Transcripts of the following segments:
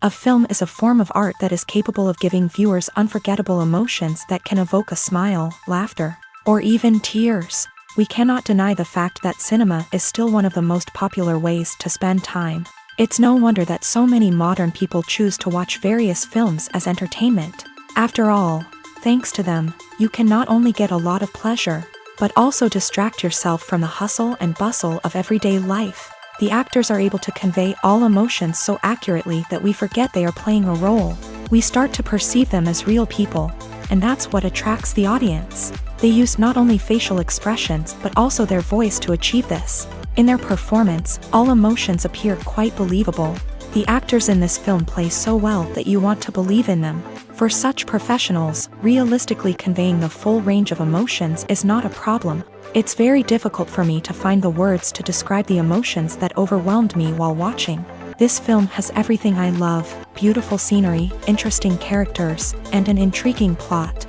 A film is a form of art that is capable of giving viewers unforgettable emotions that can evoke a smile, laughter, or even tears. We cannot deny the fact that cinema is still one of the most popular ways to spend time. It's no wonder that so many modern people choose to watch various films as entertainment. After all, thanks to them, you can not only get a lot of pleasure, but also distract yourself from the hustle and bustle of everyday life. The actors are able to convey all emotions so accurately that we forget they are playing a role. We start to perceive them as real people, and that's what attracts the audience. They use not only facial expressions but also their voice to achieve this. In their performance, all emotions appear quite believable. The actors in this film play so well that you want to believe in them. For such professionals, realistically conveying the full range of emotions is not a problem. It's very difficult for me to find the words to describe the emotions that overwhelmed me while watching. This film has everything I love: beautiful scenery, interesting characters, and an intriguing plot.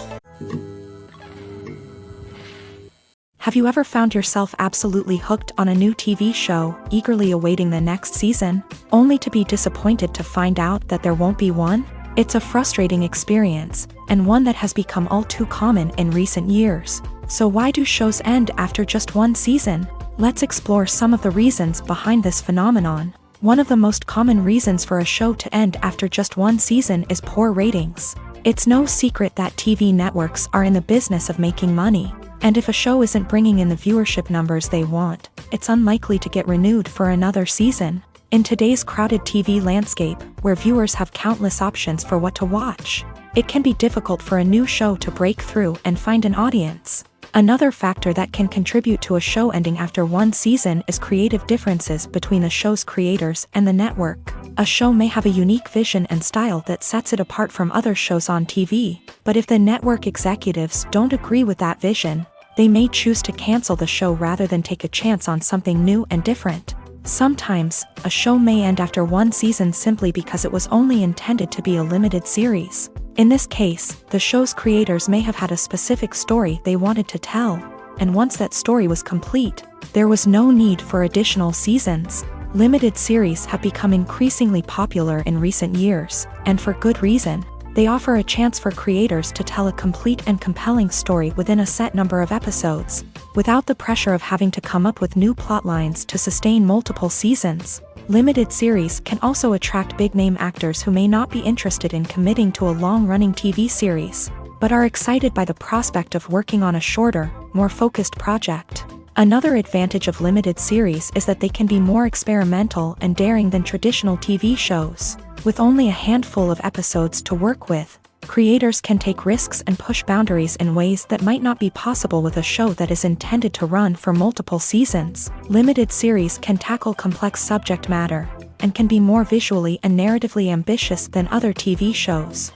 Have you ever found yourself absolutely hooked on a new TV show, eagerly awaiting the next season, only to be disappointed to find out that there won't be one? It's a frustrating experience, and one that has become all too common in recent years. So why do shows end after just one season? Let's explore some of the reasons behind this phenomenon. One of the most common reasons for a show to end after just one season is poor ratings. It's no secret that TV networks are in the business of making money, and if a show isn't bringing in the viewership numbers they want, it's unlikely to get renewed for another season. In today's crowded TV landscape, where viewers have countless options for what to watch, it can be difficult for a new show to break through and find an audience. Another factor that can contribute to a show ending after one season is creative differences between the show's creators and the network. A show may have a unique vision and style that sets it apart from other shows on TV, but if the network executives don't agree with that vision, they may choose to cancel the show rather than take a chance on something new and different. Sometimes, a show may end after one season simply because it was only intended to be a limited series. In this case, the show's creators may have had a specific story they wanted to tell, and once that story was complete, there was no need for additional seasons. Limited series have become increasingly popular in recent years, and for good reason. They offer a chance for creators to tell a complete and compelling story within a set number of episodes, without the pressure of having to come up with new plotlines to sustain multiple seasons. Limited series can also attract big-name actors who may not be interested in committing to a long-running TV series, but are excited by the prospect of working on a shorter, more focused project. Another advantage of limited series is that they can be more experimental and daring than traditional TV shows. With only a handful of episodes to work with, creators can take risks and push boundaries in ways that might not be possible with a show that is intended to run for multiple seasons. Limited series can tackle complex subject matter, and can be more visually and narratively ambitious than other TV shows.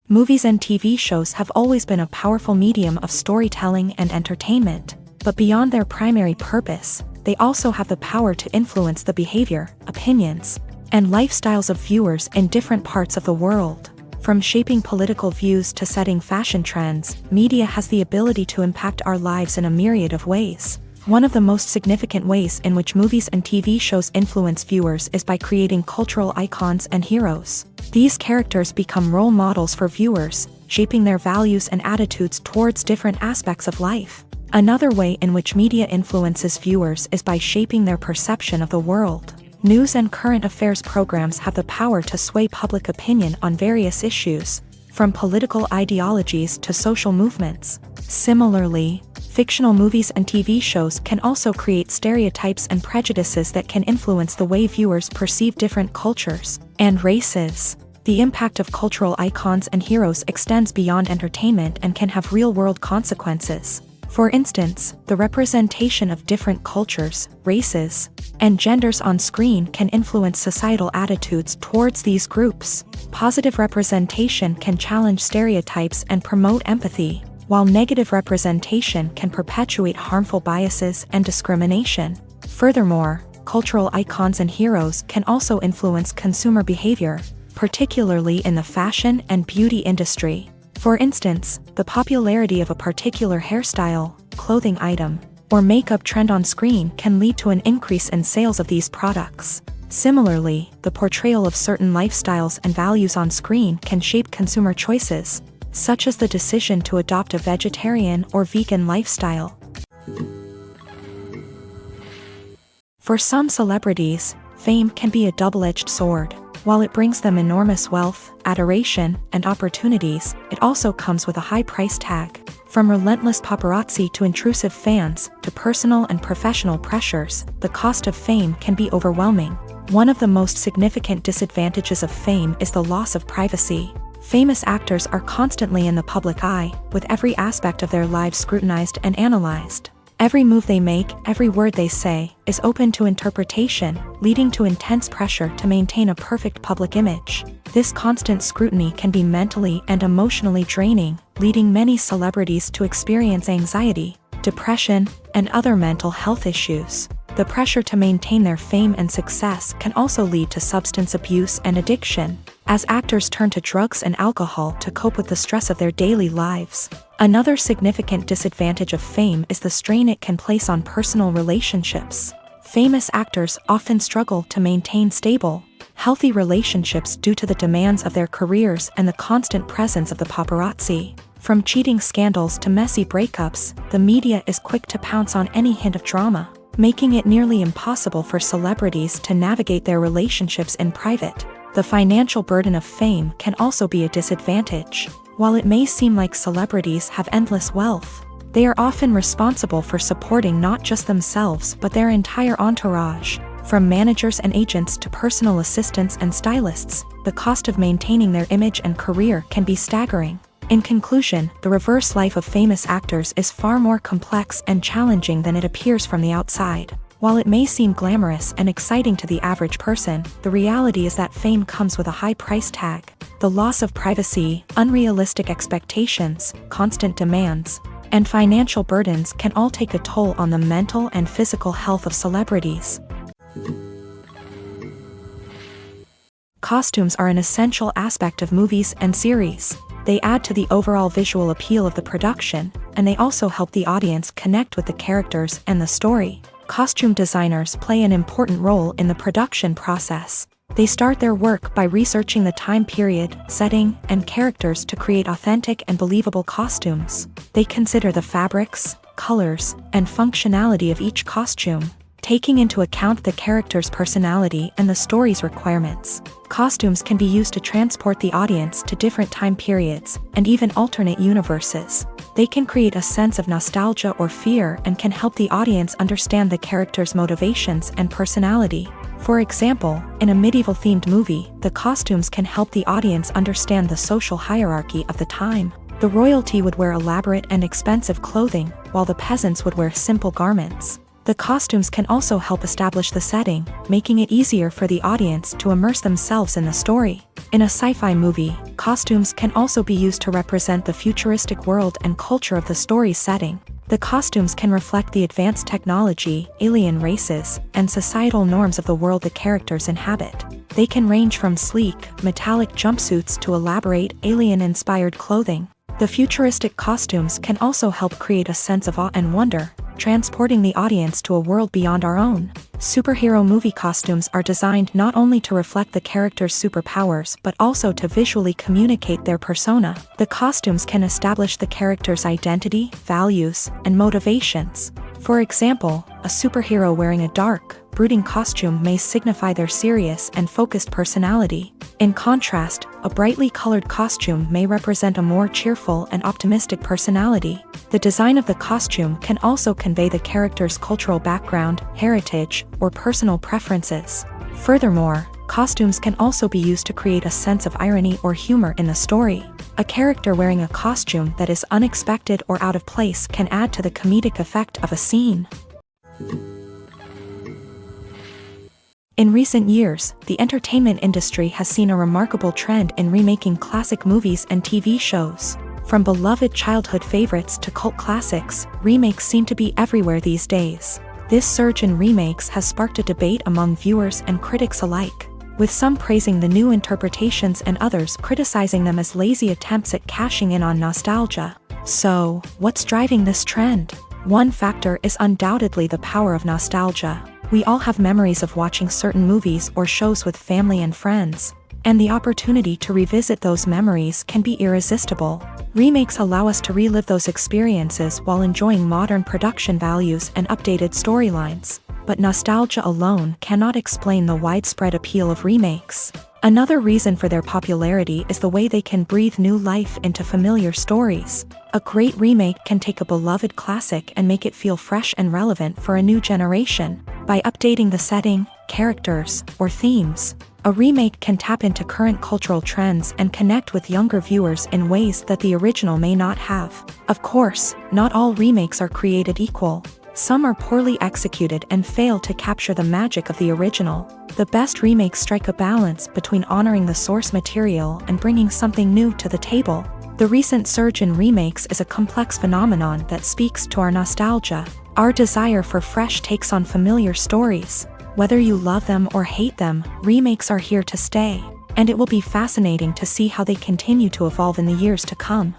Movies and TV shows have always been a powerful medium of storytelling and entertainment, but beyond their primary purpose, they also have the power to influence the behavior, opinions, and lifestyles of viewers in different parts of the world. From shaping political views to setting fashion trends, media has the ability to impact our lives in a myriad of ways. One of the most significant ways in which movies and TV shows influence viewers is by creating cultural icons and heroes. These characters become role models for viewers, shaping their values and attitudes towards different aspects of life. Another way in which media influences viewers is by shaping their perception of the world. News and current affairs programs have the power to sway public opinion on various issues, from political ideologies to social movements. Similarly, fictional movies and TV shows can also create stereotypes and prejudices that can influence the way viewers perceive different cultures and races. The impact of cultural icons and heroes extends beyond entertainment and can have real-world consequences. For instance, the representation of different cultures, races, and genders on screen can influence societal attitudes towards these groups. Positive representation can challenge stereotypes and promote empathy, while negative representation can perpetuate harmful biases and discrimination. Furthermore, cultural icons and heroes can also influence consumer behavior, particularly in the fashion and beauty industry. For instance, the popularity of a particular hairstyle, clothing item, or makeup trend on screen can lead to an increase in sales of these products. Similarly, the portrayal of certain lifestyles and values on screen can shape consumer choices, such as the decision to adopt a vegetarian or vegan lifestyle. For some celebrities, fame can be a double-edged sword. While it brings them enormous wealth, adoration, and opportunities, it also comes with a high price tag. From relentless paparazzi to intrusive fans, to personal and professional pressures, the cost of fame can be overwhelming. One of the most significant disadvantages of fame is the loss of privacy. Famous actors are constantly in the public eye, with every aspect of their lives scrutinized and analyzed. Every move they make, every word they say, is open to interpretation, leading to intense pressure to maintain a perfect public image. This constant scrutiny can be mentally and emotionally draining, leading many celebrities to experience anxiety, depression, and other mental health issues. The pressure to maintain their fame and success can also lead to substance abuse and addiction, as actors turn to drugs and alcohol to cope with the stress of their daily lives. Another significant disadvantage of fame is the strain it can place on personal relationships. Famous actors often struggle to maintain stable, healthy relationships due to the demands of their careers and the constant presence of the paparazzi. From cheating scandals to messy breakups, the media is quick to pounce on any hint of drama, making it nearly impossible for celebrities to navigate their relationships in private. The financial burden of fame can also be a disadvantage. While it may seem like celebrities have endless wealth, they are often responsible for supporting not just themselves but their entire entourage. From managers and agents to personal assistants and stylists, the cost of maintaining their image and career can be staggering. In conclusion, the reverse life of famous actors is far more complex and challenging than it appears from the outside. While it may seem glamorous and exciting to the average person, the reality is that fame comes with a high price tag. The loss of privacy, unrealistic expectations, constant demands, and financial burdens can all take a toll on the mental and physical health of celebrities. Costumes are an essential aspect of movies and series. They add to the overall visual appeal of the production, and they also help the audience connect with the characters and the story. Costume designers play an important role in the production process. They start their work by researching the time period, setting, and characters to create authentic and believable costumes. They consider the fabrics, colors, and functionality of each costume, taking into account the character's personality and the story's requirements. Costumes can be used to transport the audience to different time periods, and even alternate universes. They can create a sense of nostalgia or fear and can help the audience understand the character's motivations and personality. For example, in a medieval-themed movie, the costumes can help the audience understand the social hierarchy of the time. The royalty would wear elaborate and expensive clothing, while the peasants would wear simple garments. The costumes can also help establish the setting, making it easier for the audience to immerse themselves in the story. In a sci-fi movie, costumes can also be used to represent the futuristic world and culture of the story's setting. The costumes can reflect the advanced technology, alien races, and societal norms of the world the characters inhabit. They can range from sleek, metallic jumpsuits to elaborate, alien-inspired clothing. The futuristic costumes can also help create a sense of awe and wonder, transporting the audience to a world beyond our own. Superhero movie costumes are designed not only to reflect the character's superpowers but also to visually communicate their persona. The costumes can establish the character's identity, values, and motivations. For example, a superhero wearing a dark, brooding costume may signify their serious and focused personality. In contrast, a brightly colored costume may represent a more cheerful and optimistic personality. The design of the costume can also convey the character's cultural background, heritage, or personal preferences. Furthermore, costumes can also be used to create a sense of irony or humor in the story. A character wearing a costume that is unexpected or out of place can add to the comedic effect of a scene. In recent years, the entertainment industry has seen a remarkable trend in remaking classic movies and TV shows. From beloved childhood favorites to cult classics, remakes seem to be everywhere these days. This surge in remakes has sparked a debate among viewers and critics alike, with some praising the new interpretations and others criticizing them as lazy attempts at cashing in on nostalgia. So, what's driving this trend? One factor is undoubtedly the power of nostalgia. We all have memories of watching certain movies or shows with family and friends, and the opportunity to revisit those memories can be irresistible. Remakes allow us to relive those experiences while enjoying modern production values and updated storylines. But nostalgia alone cannot explain the widespread appeal of remakes. Another reason for their popularity is the way they can breathe new life into familiar stories. A great remake can take a beloved classic and make it feel fresh and relevant for a new generation. By updating the setting, characters, or themes, a remake can tap into current cultural trends and connect with younger viewers in ways that the original may not have. Of course, not all remakes are created equal. Some are poorly executed and fail to capture the magic of the original. The best remakes strike a balance between honoring the source material and bringing something new to the table. The recent surge in remakes is a complex phenomenon that speaks to our nostalgia, our desire for fresh takes on familiar stories. Whether you love them or hate them, remakes are here to stay, and it will be fascinating to see how they continue to evolve in the years to come.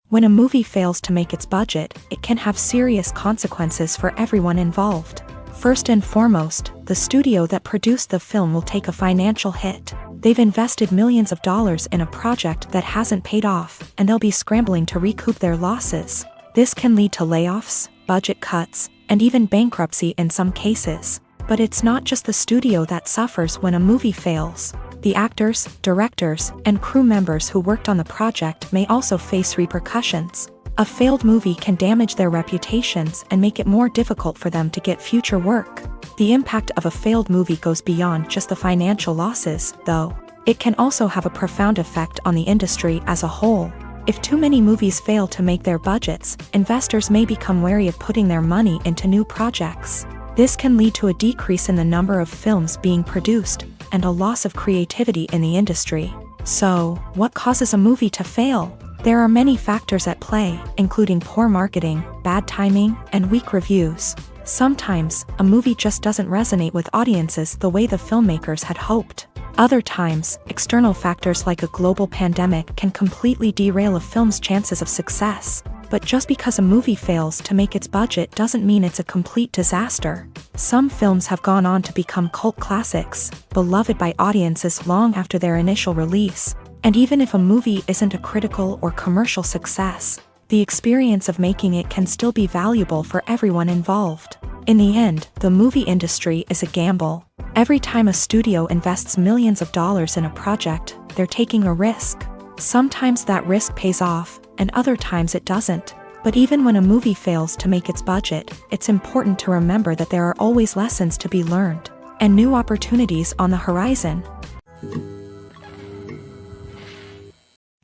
When a movie fails to make its budget, it can have serious consequences for everyone involved. First and foremost, the studio that produced the film will take a financial hit. They've invested millions of dollars in a project that hasn't paid off, and they'll be scrambling to recoup their losses. This can lead to layoffs, budget cuts, and even bankruptcy in some cases. But it's not just the studio that suffers when a movie fails. The actors, directors, and crew members who worked on the project may also face repercussions. A failed movie can damage their reputations and make it more difficult for them to get future work. The impact of a failed movie goes beyond just the financial losses, though. It can also have a profound effect on the industry as a whole. If too many movies fail to make their budgets, investors may become wary of putting their money into new projects. This can lead to a decrease in the number of films being produced, and a loss of creativity in the industry. So, what causes a movie to fail? There are many factors at play, including poor marketing, bad timing, and weak reviews. Sometimes, a movie just doesn't resonate with audiences the way the filmmakers had hoped. Other times, external factors like a global pandemic can completely derail a film's chances of success. But just because a movie fails to make its budget doesn't mean it's a complete disaster. Some films have gone on to become cult classics, beloved by audiences long after their initial release. And even if a movie isn't a critical or commercial success, the experience of making it can still be valuable for everyone involved. In the end, the movie industry is a gamble. Every time a studio invests millions of dollars in a project, they're taking a risk. Sometimes that risk pays off, and other times it doesn't. But even when a movie fails to make its budget, it's important to remember that there are always lessons to be learned, and new opportunities on the horizon.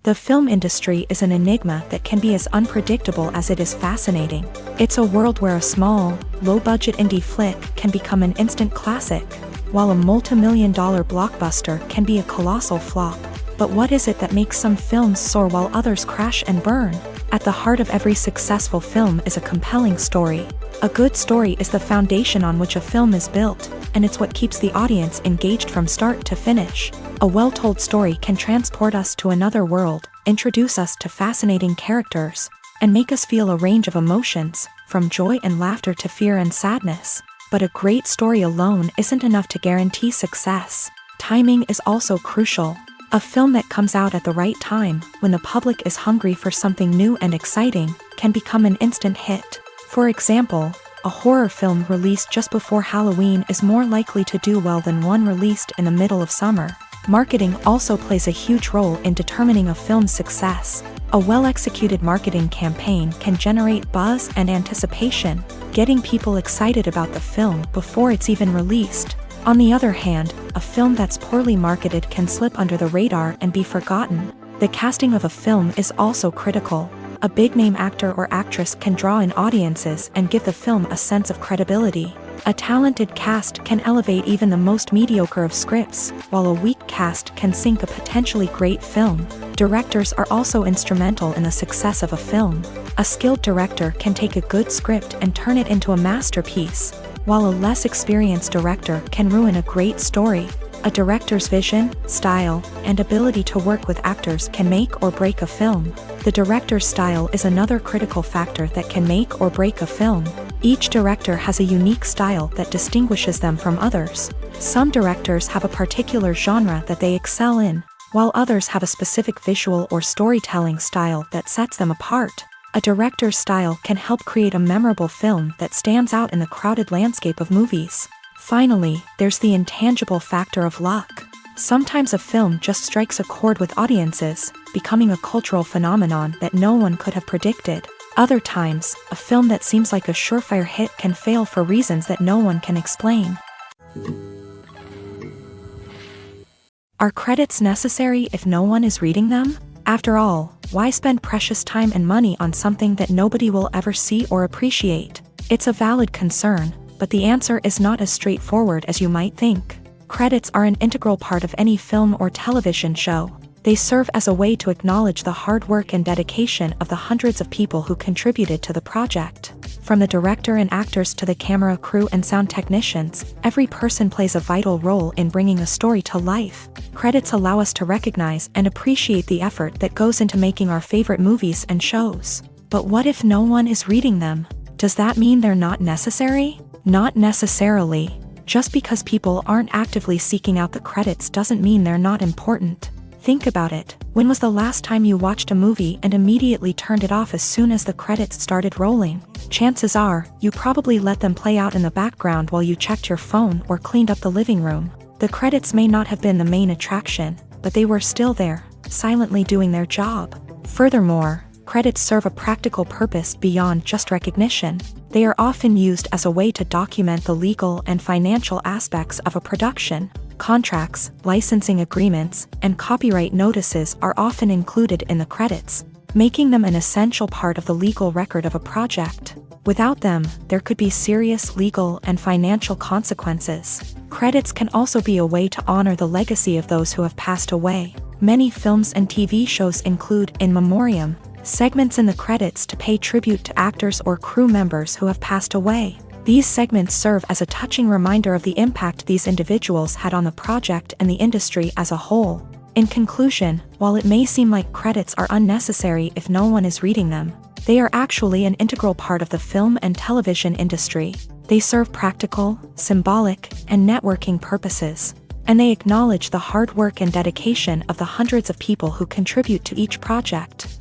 The film industry is an enigma that can be as unpredictable as it is fascinating. It's a world where a small, low-budget indie flick can become an instant classic, while a multi-million-dollar blockbuster can be a colossal flop. But what is it that makes some films soar while others crash and burn? At the heart of every successful film is a compelling story. A good story is the foundation on which a film is built, and it's what keeps the audience engaged from start to finish. A well-told story can transport us to another world, introduce us to fascinating characters, and make us feel a range of emotions, from joy and laughter to fear and sadness. But a great story alone isn't enough to guarantee success. Timing is also crucial. A film that comes out at the right time, when the public is hungry for something new and exciting, can become an instant hit. For example, a horror film released just before Halloween is more likely to do well than one released in the middle of summer. Marketing also plays a huge role in determining a film's success. A well-executed marketing campaign can generate buzz and anticipation, getting people excited about the film before it's even released. On the other hand, a film that's poorly marketed can slip under the radar and be forgotten. The casting of a film is also critical. A big-name actor or actress can draw in audiences and give the film a sense of credibility. A talented cast can elevate even the most mediocre of scripts, while a weak cast can sink a potentially great film. Directors are also instrumental in the success of a film. A skilled director can take a good script and turn it into a masterpiece, while a less experienced director can ruin a great story. A director's vision, style, and ability to work with actors can make or break a film. The director's style is another critical factor that can make or break a film. Each director has a unique style that distinguishes them from others. Some directors have a particular genre that they excel in, while others have a specific visual or storytelling style that sets them apart. A director's style can help create a memorable film that stands out in the crowded landscape of movies. Finally, there's the intangible factor of luck. Sometimes a film just strikes a chord with audiences, becoming a cultural phenomenon that no one could have predicted. Other times, a film that seems like a surefire hit can fail for reasons that no one can explain. Are credits necessary if no one is reading them? After all, why spend precious time and money on something that nobody will ever see or appreciate? It's a valid concern, but the answer is not as straightforward as you might think. Credits are an integral part of any film or television show. They serve as a way to acknowledge the hard work and dedication of the hundreds of people who contributed to the project. From the director and actors to the camera crew and sound technicians, every person plays a vital role in bringing a story to life. Credits allow us to recognize and appreciate the effort that goes into making our favorite movies and shows. But what if no one is reading them? Does that mean they're not necessary? Not necessarily. Just because people aren't actively seeking out the credits doesn't mean they're not important. Think about it. When was the last time you watched a movie and immediately turned it off as soon as the credits started rolling? Chances are, you probably let them play out in the background while you checked your phone or cleaned up the living room. The credits may not have been the main attraction, but they were still there, silently doing their job. Furthermore, credits serve a practical purpose beyond just recognition. They are often used as a way to document the legal and financial aspects of a production. Contracts, licensing agreements, and copyright notices are often included in the credits, making them an essential part of the legal record of a project. Without them, there could be serious legal and financial consequences. Credits can also be a way to honor the legacy of those who have passed away. Many films and TV shows include in memoriam segments in the credits to pay tribute to actors or crew members who have passed away. These segments serve as a touching reminder of the impact these individuals had on the project and the industry as a whole. In conclusion, while it may seem like credits are unnecessary if no one is reading them, they are actually an integral part of the film and television industry. They serve practical, symbolic, and networking purposes, and they acknowledge the hard work and dedication of the hundreds of people who contribute to each project.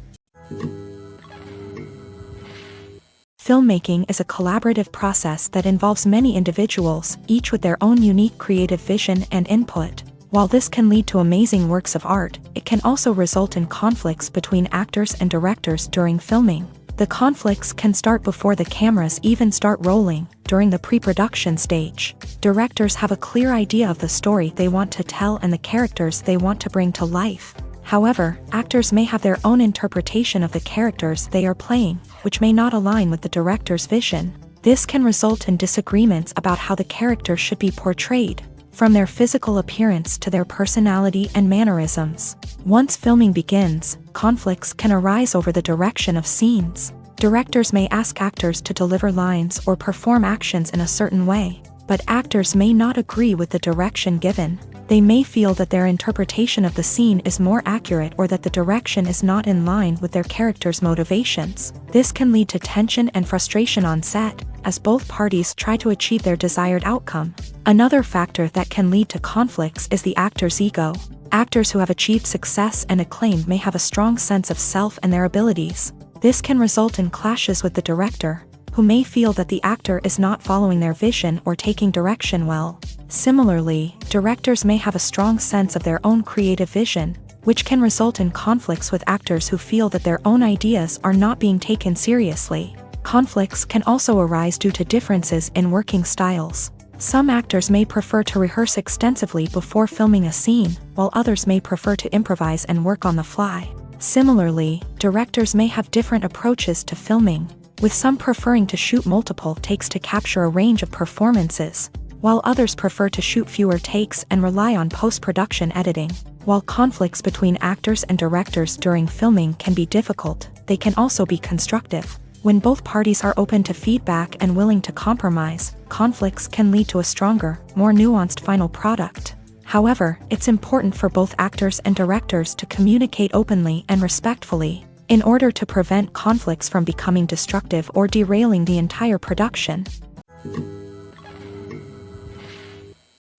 Filmmaking is a collaborative process that involves many individuals, each with their own unique creative vision and input. While this can lead to amazing works of art, it can also result in conflicts between actors and directors during filming. The conflicts can start before the cameras even start rolling, during the pre-production stage. Directors have a clear idea of the story they want to tell and the characters they want to bring to life. However, actors may have their own interpretation of the characters they are playing, which may not align with the director's vision. This can result in disagreements about how the character should be portrayed, from their physical appearance to their personality and mannerisms. Once filming begins, conflicts can arise over the direction of scenes. Directors may ask actors to deliver lines or perform actions in a certain way, but actors may not agree with the direction given. They may feel that their interpretation of the scene is more accurate or that the direction is not in line with their character's motivations. This can lead to tension and frustration on set, as both parties try to achieve their desired outcome. Another factor that can lead to conflicts is the actor's ego. Actors who have achieved success and acclaim may have a strong sense of self and their abilities. This can result in clashes with the director, who may feel that the actor is not following their vision or taking direction well. Similarly, directors may have a strong sense of their own creative vision, which can result in conflicts with actors who feel that their own ideas are not being taken seriously. Conflicts can also arise due to differences in working styles. Some actors may prefer to rehearse extensively before filming a scene, while others may prefer to improvise and work on the fly. Similarly, directors may have different approaches to filming, with some preferring to shoot multiple takes to capture a range of performances, while others prefer to shoot fewer takes and rely on post-production editing. While conflicts between actors and directors during filming can be difficult, they can also be constructive. When both parties are open to feedback and willing to compromise, conflicts can lead to a stronger, more nuanced final product. However, it's important for both actors and directors to communicate openly and respectfully. in order to prevent conflicts from becoming destructive or derailing the entire production.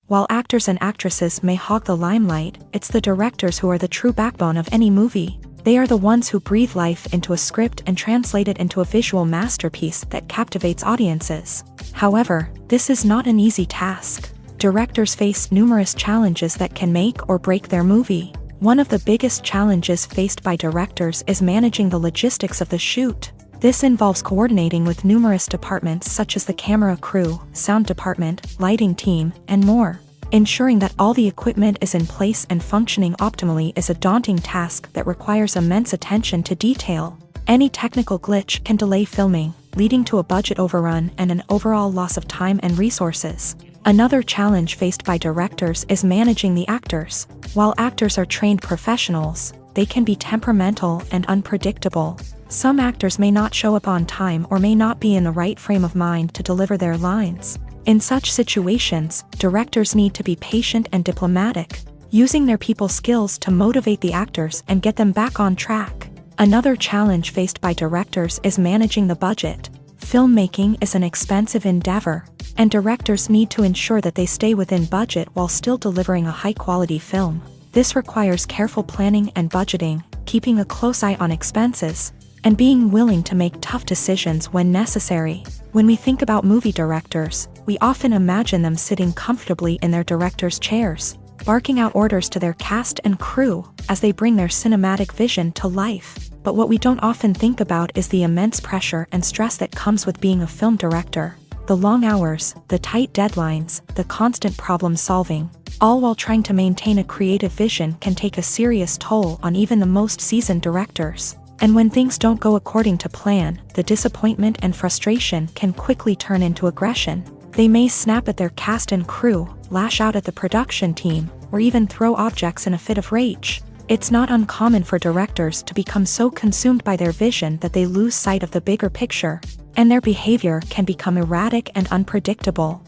While actors and actresses may hog the limelight, it's the directors who are the true backbone of any movie. They are the ones who breathe life into a script and translate it into a visual masterpiece that captivates audiences. However, this is not an easy task. Directors face numerous challenges that can make or break their movie. One of the biggest challenges faced by directors is managing the logistics of the shoot. This involves coordinating with numerous departments such as the camera crew, sound department, lighting team, and more. Ensuring that all the equipment is in place and functioning optimally is a daunting task that requires immense attention to detail. Any technical glitch can delay filming, leading to a budget overrun and an overall loss of time and resources. Another challenge faced by directors is managing the actors. While actors are trained professionals, they can be temperamental and unpredictable. Some actors may not show up on time or may not be in the right frame of mind to deliver their lines. In such situations, directors need to be patient and diplomatic, using their people skills to motivate the actors and get them back on track. Another challenge faced by directors is managing the budget. Filmmaking is an expensive endeavor, and directors need to ensure that they stay within budget while still delivering a high-quality film. This requires careful planning and budgeting, keeping a close eye on expenses, and being willing to make tough decisions when necessary. When we think about movie directors, we often imagine them sitting comfortably in their director's chairs, barking out orders to their cast and crew as they bring their cinematic vision to life. But what we don't often think about is the immense pressure and stress that comes with being a film director. The long hours, the tight deadlines, the constant problem solving, all while trying to maintain a creative vision can take a serious toll on even the most seasoned directors. And when things don't go according to plan, the disappointment and frustration can quickly turn into aggression. They may snap at their cast and crew, lash out at the production team, or even throw objects in a fit of rage. It's not uncommon for directors to become so consumed by their vision that they lose sight of the bigger picture, and their behavior can become erratic and unpredictable.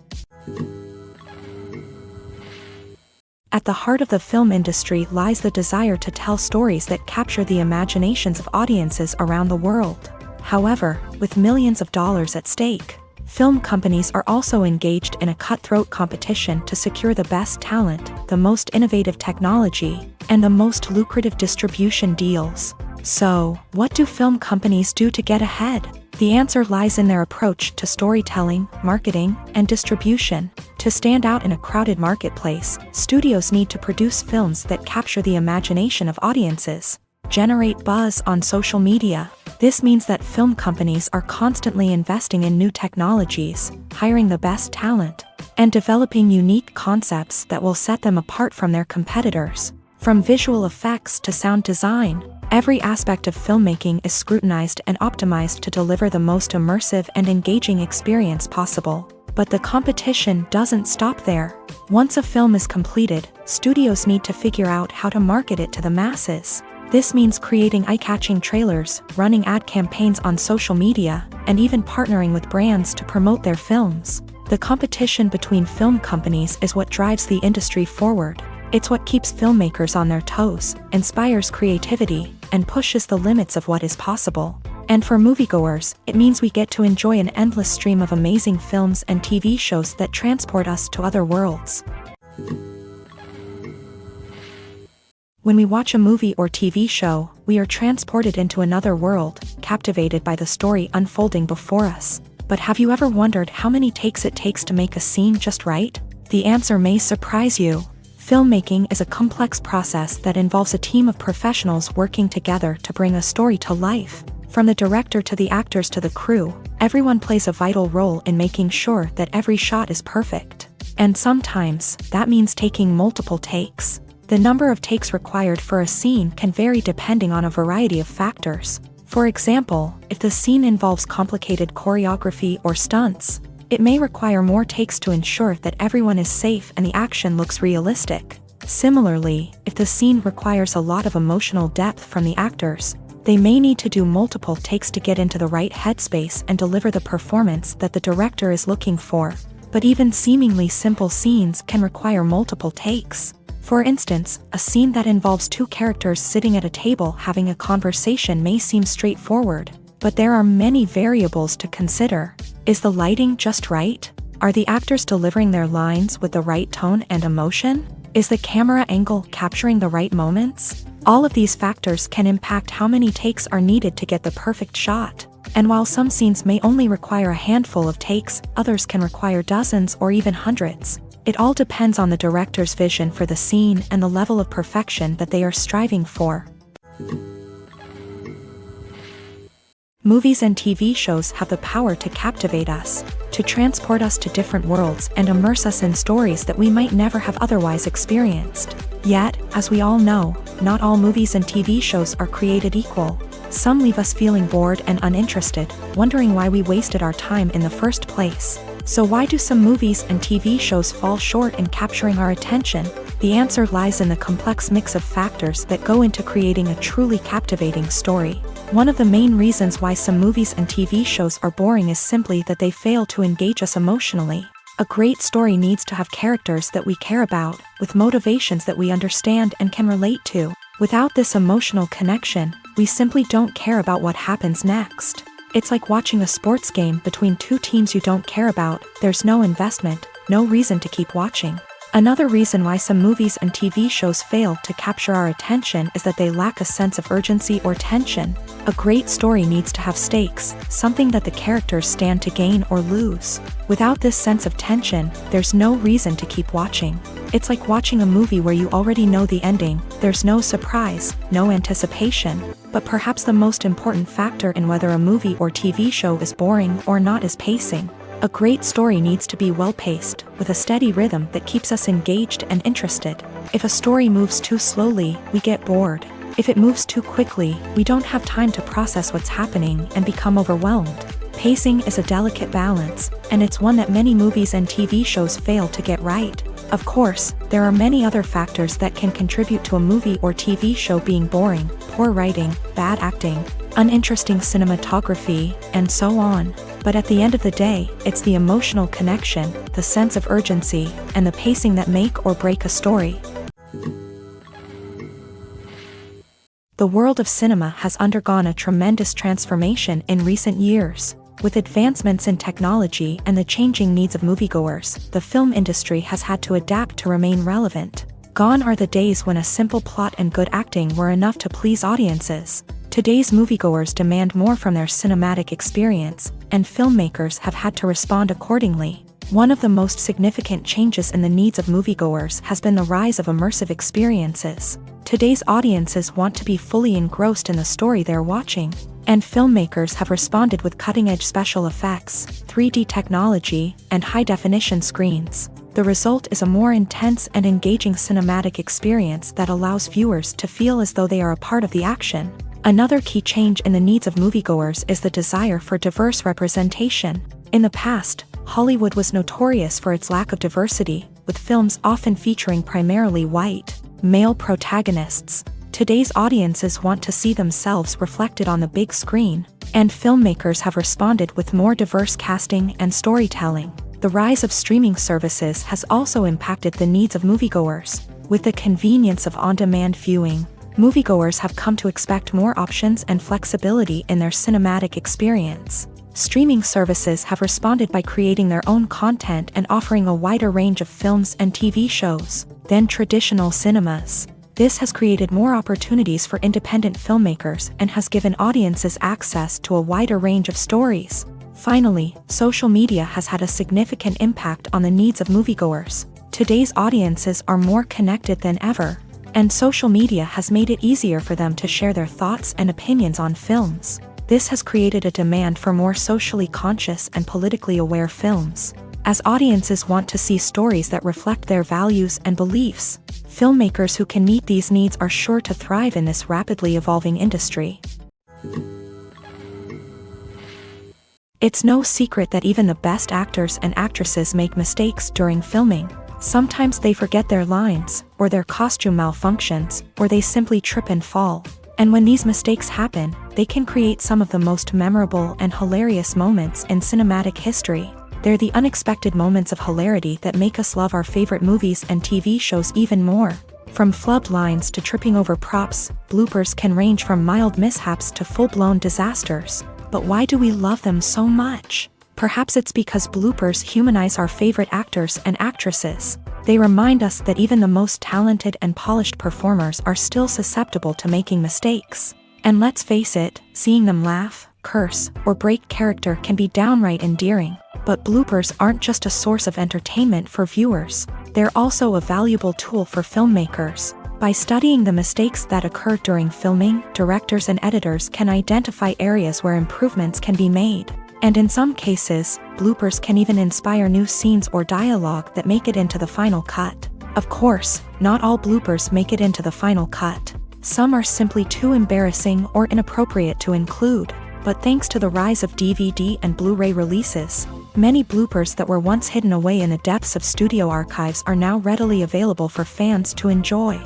At the heart of the film industry lies the desire to tell stories that capture the imaginations of audiences around the world. However, with millions of dollars at stake, film companies are also engaged in a cutthroat competition to secure the best talent, the most innovative technology, and the most lucrative distribution deals. So, what do film companies do to get ahead? The answer lies in their approach to storytelling, marketing, and distribution. To stand out in a crowded marketplace, studios need to produce films that capture the imagination of audiences, generate buzz on social media. This means that film companies are constantly investing in new technologies, hiring the best talent, and developing unique concepts that will set them apart from their competitors. From visual effects to sound design, every aspect of filmmaking is scrutinized and optimized to deliver the most immersive and engaging experience possible. But the competition doesn't stop there. Once a film is completed, studios need to figure out how to market it to the masses. This means creating eye-catching trailers, running ad campaigns on social media, and even partnering with brands to promote their films. The competition between film companies is what drives the industry forward. It's what keeps filmmakers on their toes, inspires creativity, and pushes the limits of what is possible. And for moviegoers, it means we get to enjoy an endless stream of amazing films and TV shows that transport us to other worlds. When we watch a movie or TV show, we are transported into another world, captivated by the story unfolding before us. But have you ever wondered how many takes it takes to make a scene just right? The answer may surprise you. Filmmaking is a complex process that involves a team of professionals working together to bring a story to life. From the director to the actors to the crew, everyone plays a vital role in making sure that every shot is perfect. And sometimes, that means taking multiple takes. The number of takes required for a scene can vary depending on a variety of factors. For example, if the scene involves complicated choreography or stunts, it may require more takes to ensure that everyone is safe and the action looks realistic. Similarly, if the scene requires a lot of emotional depth from the actors, they may need to do multiple takes to get into the right headspace and deliver the performance that the director is looking for. But even seemingly simple scenes can require multiple takes. For instance, a scene that involves two characters sitting at a table having a conversation may seem straightforward, but there are many variables to consider. Is the lighting just right? Are the actors delivering their lines with the right tone and emotion? Is the camera angle capturing the right moments? All of these factors can impact how many takes are needed to get the perfect shot. And while some scenes may only require a handful of takes, others can require dozens or even hundreds. It all depends on the director's vision for the scene and the level of perfection that they are striving for. Movies and TV shows have the power to captivate us, to transport us to different worlds and immerse us in stories that we might never have otherwise experienced. Yet, as we all know, not all movies and TV shows are created equal. Some leave us feeling bored and uninterested, wondering why we wasted our time in the first place. So why do some movies and TV shows fall short in capturing our attention? The answer lies in the complex mix of factors that go into creating a truly captivating story. One of the main reasons why some movies and TV shows are boring is simply that they fail to engage us emotionally. A great story needs to have characters that we care about, with motivations that we understand and can relate to. Without this emotional connection, we simply don't care about what happens next. It's like watching a sports game between two teams you don't care about. There's no investment, no reason to keep watching. Another reason why some movies and TV shows fail to capture our attention is that they lack a sense of urgency or tension. A great story needs to have stakes, something that the characters stand to gain or lose. Without this sense of tension, there's no reason to keep watching. It's like watching a movie where you already know the ending. There's no surprise, no anticipation. But perhaps the most important factor in whether a movie or TV show is boring or not is pacing. A great story needs to be well-paced, with a steady rhythm that keeps us engaged and interested. If a story moves too slowly, we get bored. If it moves too quickly, we don't have time to process what's happening and become overwhelmed. Pacing is a delicate balance, and it's one that many movies and TV shows fail to get right. Of course, there are many other factors that can contribute to a movie or TV show being boring: poor writing, bad acting, uninteresting cinematography, and so on. But at the end of the day, it's the emotional connection, the sense of urgency, and the pacing that make or break a story. The world of cinema has undergone a tremendous transformation in recent years. With advancements in technology and the changing needs of moviegoers, the film industry has had to adapt to remain relevant. Gone are the days when a simple plot and good acting were enough to please audiences. Today's moviegoers demand more from their cinematic experience, and filmmakers have had to respond accordingly. One of the most significant changes in the needs of moviegoers has been the rise of immersive experiences. Today's audiences want to be fully engrossed in the story they're watching, and filmmakers have responded with cutting-edge special effects, 3D technology, and high-definition screens. The result is a more intense and engaging cinematic experience that allows viewers to feel as though they are a part of the action. Another key change in the needs of moviegoers is the desire for diverse representation. In the past, Hollywood was notorious for its lack of diversity, with films often featuring primarily white, male protagonists. Today's audiences want to see themselves reflected on the big screen, and filmmakers have responded with more diverse casting and storytelling. The rise of streaming services has also impacted the needs of moviegoers. With the convenience of on-demand viewing, moviegoers have come to expect more options and flexibility in their cinematic experience. Streaming services have responded by creating their own content and offering a wider range of films and TV shows than traditional cinemas. This has created more opportunities for independent filmmakers and has given audiences access to a wider range of stories. Finally, social media has had a significant impact on the needs of moviegoers. Today's audiences are more connected than ever, and social media has made it easier for them to share their thoughts and opinions on films. This has created a demand for more socially conscious and politically aware films. As audiences want to see stories that reflect their values and beliefs, filmmakers who can meet these needs are sure to thrive in this rapidly evolving industry. It's no secret that even the best actors and actresses make mistakes during filming. Sometimes they forget their lines, or their costume malfunctions, or they simply trip and fall. And when these mistakes happen, they can create some of the most memorable and hilarious moments in cinematic history. They're the unexpected moments of hilarity that make us love our favorite movies and TV shows even more. From flubbed lines to tripping over props, bloopers can range from mild mishaps to full-blown disasters. But why do we love them so much? Perhaps it's because bloopers humanize our favorite actors and actresses. They remind us that even the most talented and polished performers are still susceptible to making mistakes. And let's face it, seeing them laugh, curse, or break character can be downright endearing. But bloopers aren't just a source of entertainment for viewers. They're also a valuable tool for filmmakers. By studying the mistakes that occur during filming, directors and editors can identify areas where improvements can be made. And in some cases, bloopers can even inspire new scenes or dialogue that make it into the final cut. Of course, not all bloopers make it into the final cut. Some are simply too embarrassing or inappropriate to include. But thanks to the rise of DVD and Blu-ray releases, many bloopers that were once hidden away in the depths of studio archives are now readily available for fans to enjoy.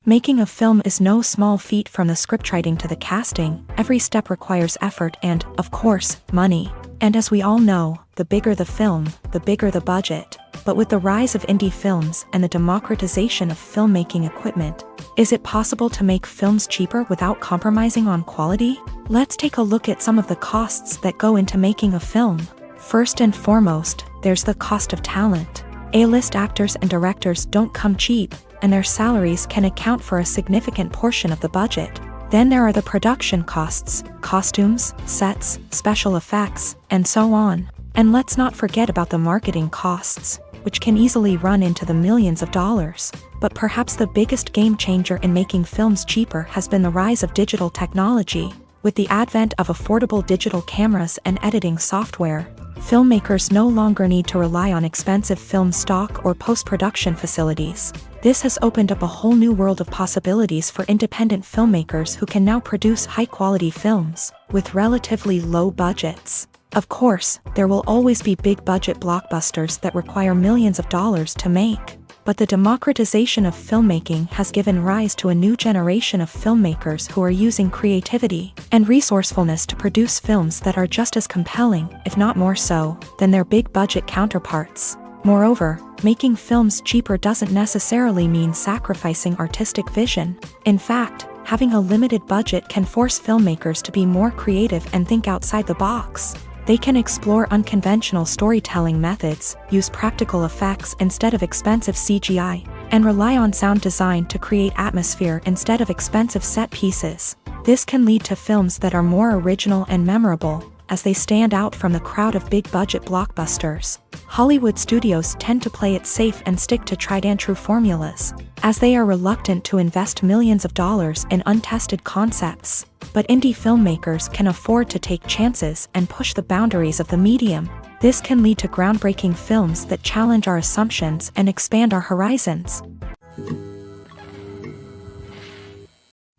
Making a film is no small feat. From the scriptwriting to the casting, every step requires effort and, of course, money. And as we all know, the bigger the film, the bigger the budget. But with the rise of indie films and the democratization of filmmaking equipment, is it possible to make films cheaper without compromising on quality? Let's take a look at some of the costs that go into making a film. First and foremost, there's the cost of talent. A-list actors and directors don't come cheap, and their salaries can account for a significant portion of the budget. Then there are the production costs, costumes, sets, special effects, and so on. And let's not forget about the marketing costs, which can easily run into the millions of dollars. But perhaps the biggest game changer in making films cheaper has been the rise of digital technology. With the advent of affordable digital cameras and editing software, filmmakers no longer need to rely on expensive film stock or post-production facilities. This has opened up a whole new world of possibilities for independent filmmakers who can now produce high-quality films with relatively low budgets. Of course, there will always be big-budget blockbusters that require millions of dollars to make. But the democratization of filmmaking has given rise to a new generation of filmmakers who are using creativity and resourcefulness to produce films that are just as compelling, if not more so, than their big-budget counterparts. Moreover, making films cheaper doesn't necessarily mean sacrificing artistic vision. In fact, having a limited budget can force filmmakers to be more creative and think outside the box. They can explore unconventional storytelling methods, use practical effects instead of expensive CGI, and rely on sound design to create atmosphere instead of expensive set pieces. This can lead to films that are more original and memorable, as they stand out from the crowd of big-budget blockbusters. Hollywood studios tend to play it safe and stick to tried-and-true formulas, as they are reluctant to invest millions of dollars in untested concepts. But indie filmmakers can afford to take chances and push the boundaries of the medium. This can lead to groundbreaking films that challenge our assumptions and expand our horizons.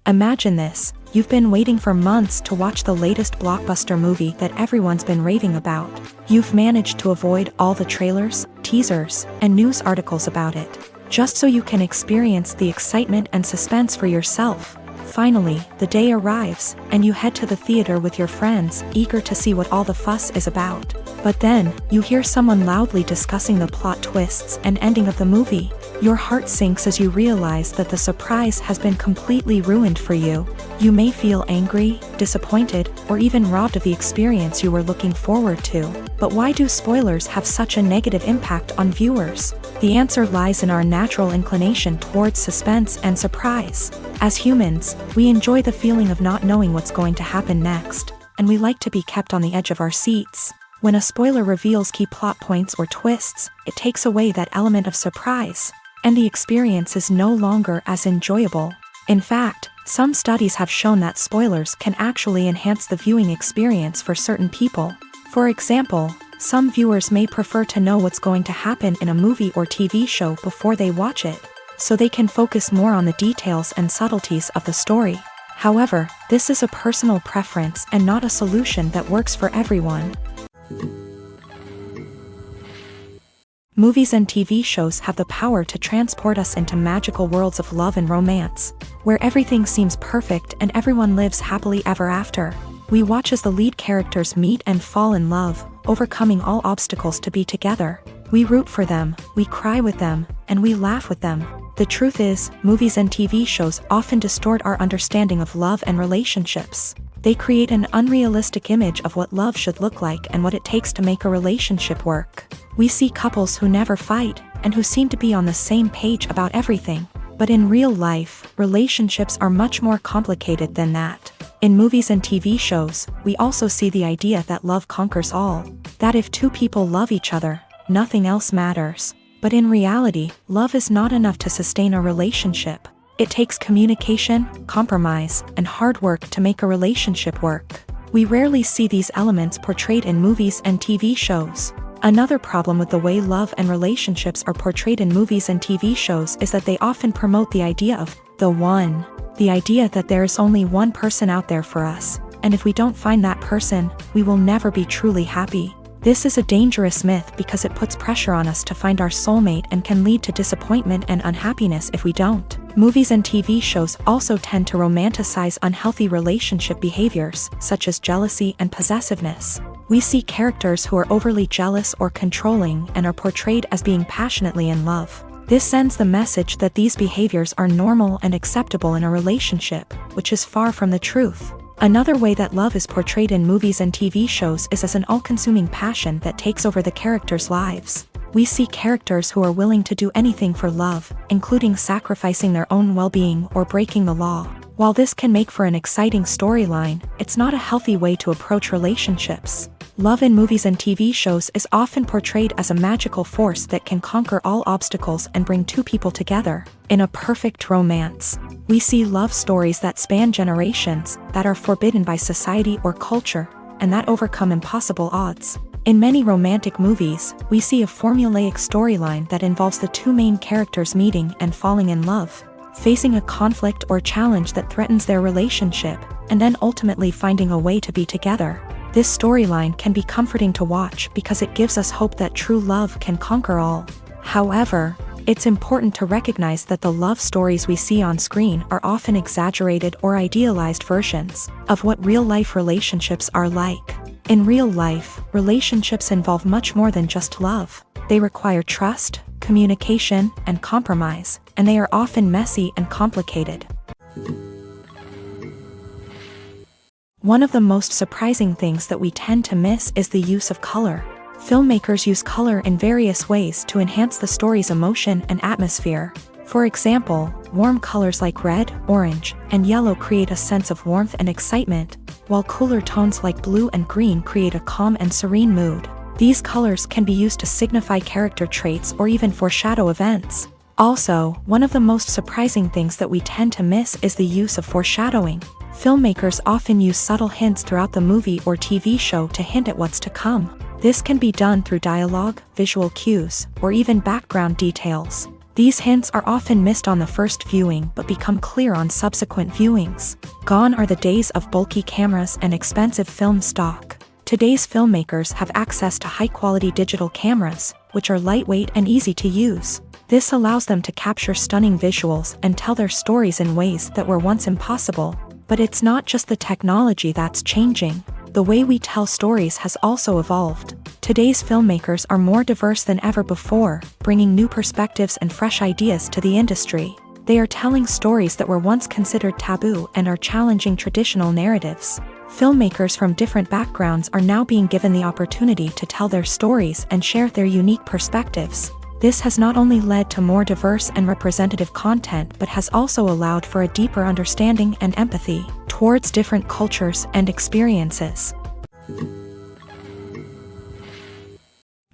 Imagine this. You've been waiting for months to watch the latest blockbuster movie that everyone's been raving about. You've managed to avoid all the trailers, teasers, and news articles about it, just so you can experience the excitement and suspense for yourself. Finally, the day arrives, and you head to the theater with your friends, eager to see what all the fuss is about. But then, you hear someone loudly discussing the plot twists and ending of the movie. Your heart sinks as you realize that the surprise has been completely ruined for you. You may feel angry, disappointed, or even robbed of the experience you were looking forward to. But why do spoilers have such a negative impact on viewers? The answer lies in our natural inclination towards suspense and surprise. As humans, we enjoy the feeling of not knowing what's going to happen next, and we like to be kept on the edge of our seats. When a spoiler reveals key plot points or twists, it takes away that element of surprise, and the experience is no longer as enjoyable. In fact, some studies have shown that spoilers can actually enhance the viewing experience for certain people. For example, some viewers may prefer to know what's going to happen in a movie or TV show before they watch it, so they can focus more on the details and subtleties of the story. However, this is a personal preference and not a solution that works for everyone. Movies and TV shows have the power to transport us into magical worlds of love and romance, where everything seems perfect and everyone lives happily ever after. We watch as the lead characters meet and fall in love, overcoming all obstacles to be together. We root for them, we cry with them, and we laugh with them. The truth is, movies and TV shows often distort our understanding of love and relationships. They create an unrealistic image of what love should look like and what it takes to make a relationship work. We see couples who never fight, and who seem to be on the same page about everything. But in real life, relationships are much more complicated than that. In movies and TV shows, we also see the idea that love conquers all. That if two people love each other, nothing else matters. But in reality, love is not enough to sustain a relationship. It takes communication, compromise, and hard work to make a relationship work. We rarely see these elements portrayed in movies and TV shows. Another problem with the way love and relationships are portrayed in movies and TV shows is that they often promote the idea of the one. The idea that there is only one person out there for us, and if we don't find that person, we will never be truly happy. This is a dangerous myth because it puts pressure on us to find our soulmate and can lead to disappointment and unhappiness if we don't. Movies and TV shows also tend to romanticize unhealthy relationship behaviors, such as jealousy and possessiveness. We see characters who are overly jealous or controlling and are portrayed as being passionately in love. This sends the message that these behaviors are normal and acceptable in a relationship, which is far from the truth. Another way that love is portrayed in movies and TV shows is as an all-consuming passion that takes over the characters' lives. We see characters who are willing to do anything for love, including sacrificing their own well-being or breaking the law. While this can make for an exciting storyline, it's not a healthy way to approach relationships. Love in movies and TV shows is often portrayed as a magical force that can conquer all obstacles and bring two people together. In a perfect romance, we see love stories that span generations, that are forbidden by society or culture, and that overcome impossible odds. In many romantic movies, we see a formulaic storyline that involves the two main characters meeting and falling in love, facing a conflict or challenge that threatens their relationship, and then ultimately finding a way to be together. This storyline can be comforting to watch because it gives us hope that true love can conquer all. However, it's important to recognize that the love stories we see on screen are often exaggerated or idealized versions of what real-life relationships are like. In real life, relationships involve much more than just love. They require trust, communication, and compromise, and they are often messy and complicated. One of the most surprising things that we tend to miss is the use of color. Filmmakers use color in various ways to enhance the story's emotion and atmosphere. For example, warm colors like red, orange, and yellow create a sense of warmth and excitement, while cooler tones like blue and green create a calm and serene mood. These colors can be used to signify character traits or even foreshadow events. Also, one of the most surprising things that we tend to miss is the use of foreshadowing. Filmmakers often use subtle hints throughout the movie or TV show to hint at what's to come. This can be done through dialogue, visual cues, or even background details. These hints are often missed on the first viewing but become clear on subsequent viewings. Gone are the days of bulky cameras and expensive film stock. Today's filmmakers have access to high-quality digital cameras, which are lightweight and easy to use. This allows them to capture stunning visuals and tell their stories in ways that were once impossible. But it's not just the technology that's changing. The way we tell stories has also evolved. Today's filmmakers are more diverse than ever before, bringing new perspectives and fresh ideas to the industry. They are telling stories that were once considered taboo and are challenging traditional narratives. Filmmakers from different backgrounds are now being given the opportunity to tell their stories and share their unique perspectives. This has not only led to more diverse and representative content but has also allowed for a deeper understanding and empathy towards different cultures and experiences.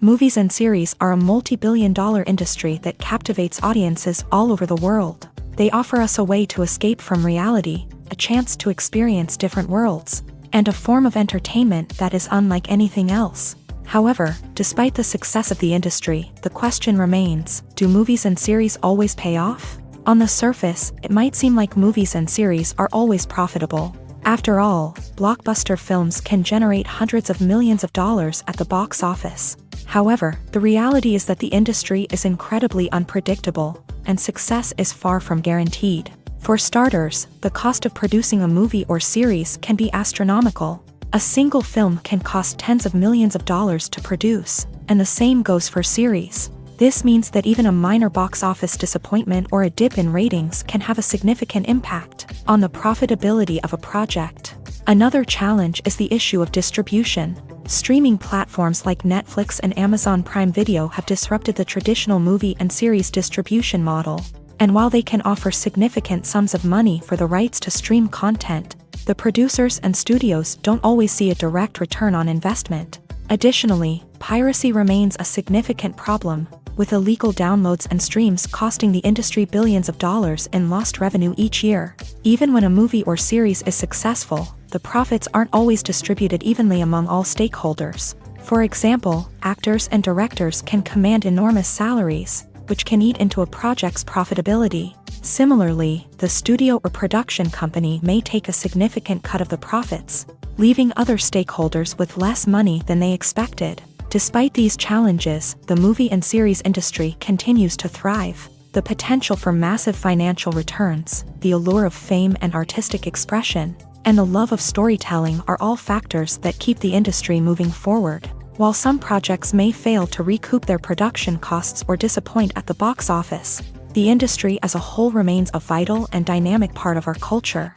Movies and series are a multi-billion-dollar industry that captivates audiences all over the world. They offer us a way to escape from reality, a chance to experience different worlds, and a form of entertainment that is unlike anything else. However, despite the success of the industry, the question remains, do movies and series always pay off? On the surface, it might seem like movies and series are always profitable. After all, blockbuster films can generate hundreds of millions of dollars at the box office. However, the reality is that the industry is incredibly unpredictable, and success is far from guaranteed. For starters, the cost of producing a movie or series can be astronomical. A single film can cost tens of millions of dollars to produce. and the same goes for series. This means that even a minor box office disappointment or a dip in ratings can have a significant impact on the profitability of a project. Another challenge is the issue of distribution. Streaming platforms like Netflix and Amazon Prime Video have disrupted the traditional movie and series distribution model. And while they can offer significant sums of money for the rights to stream content, the producers and studios don't always see a direct return on investment. Additionally, piracy remains a significant problem, with illegal downloads and streams costing the industry billions of dollars in lost revenue each year. Even when a movie or series is successful, the profits aren't always distributed evenly among all stakeholders. For example, actors and directors can command enormous salaries, which can eat into a project's profitability. Similarly, the studio or production company may take a significant cut of the profits, leaving other stakeholders with less money than they expected. Despite these challenges, the movie and series industry continues to thrive. The potential for massive financial returns, the allure of fame and artistic expression, and the love of storytelling are all factors that keep the industry moving forward. While some projects may fail to recoup their production costs or disappoint at the box office, the industry as a whole remains a vital and dynamic part of our culture.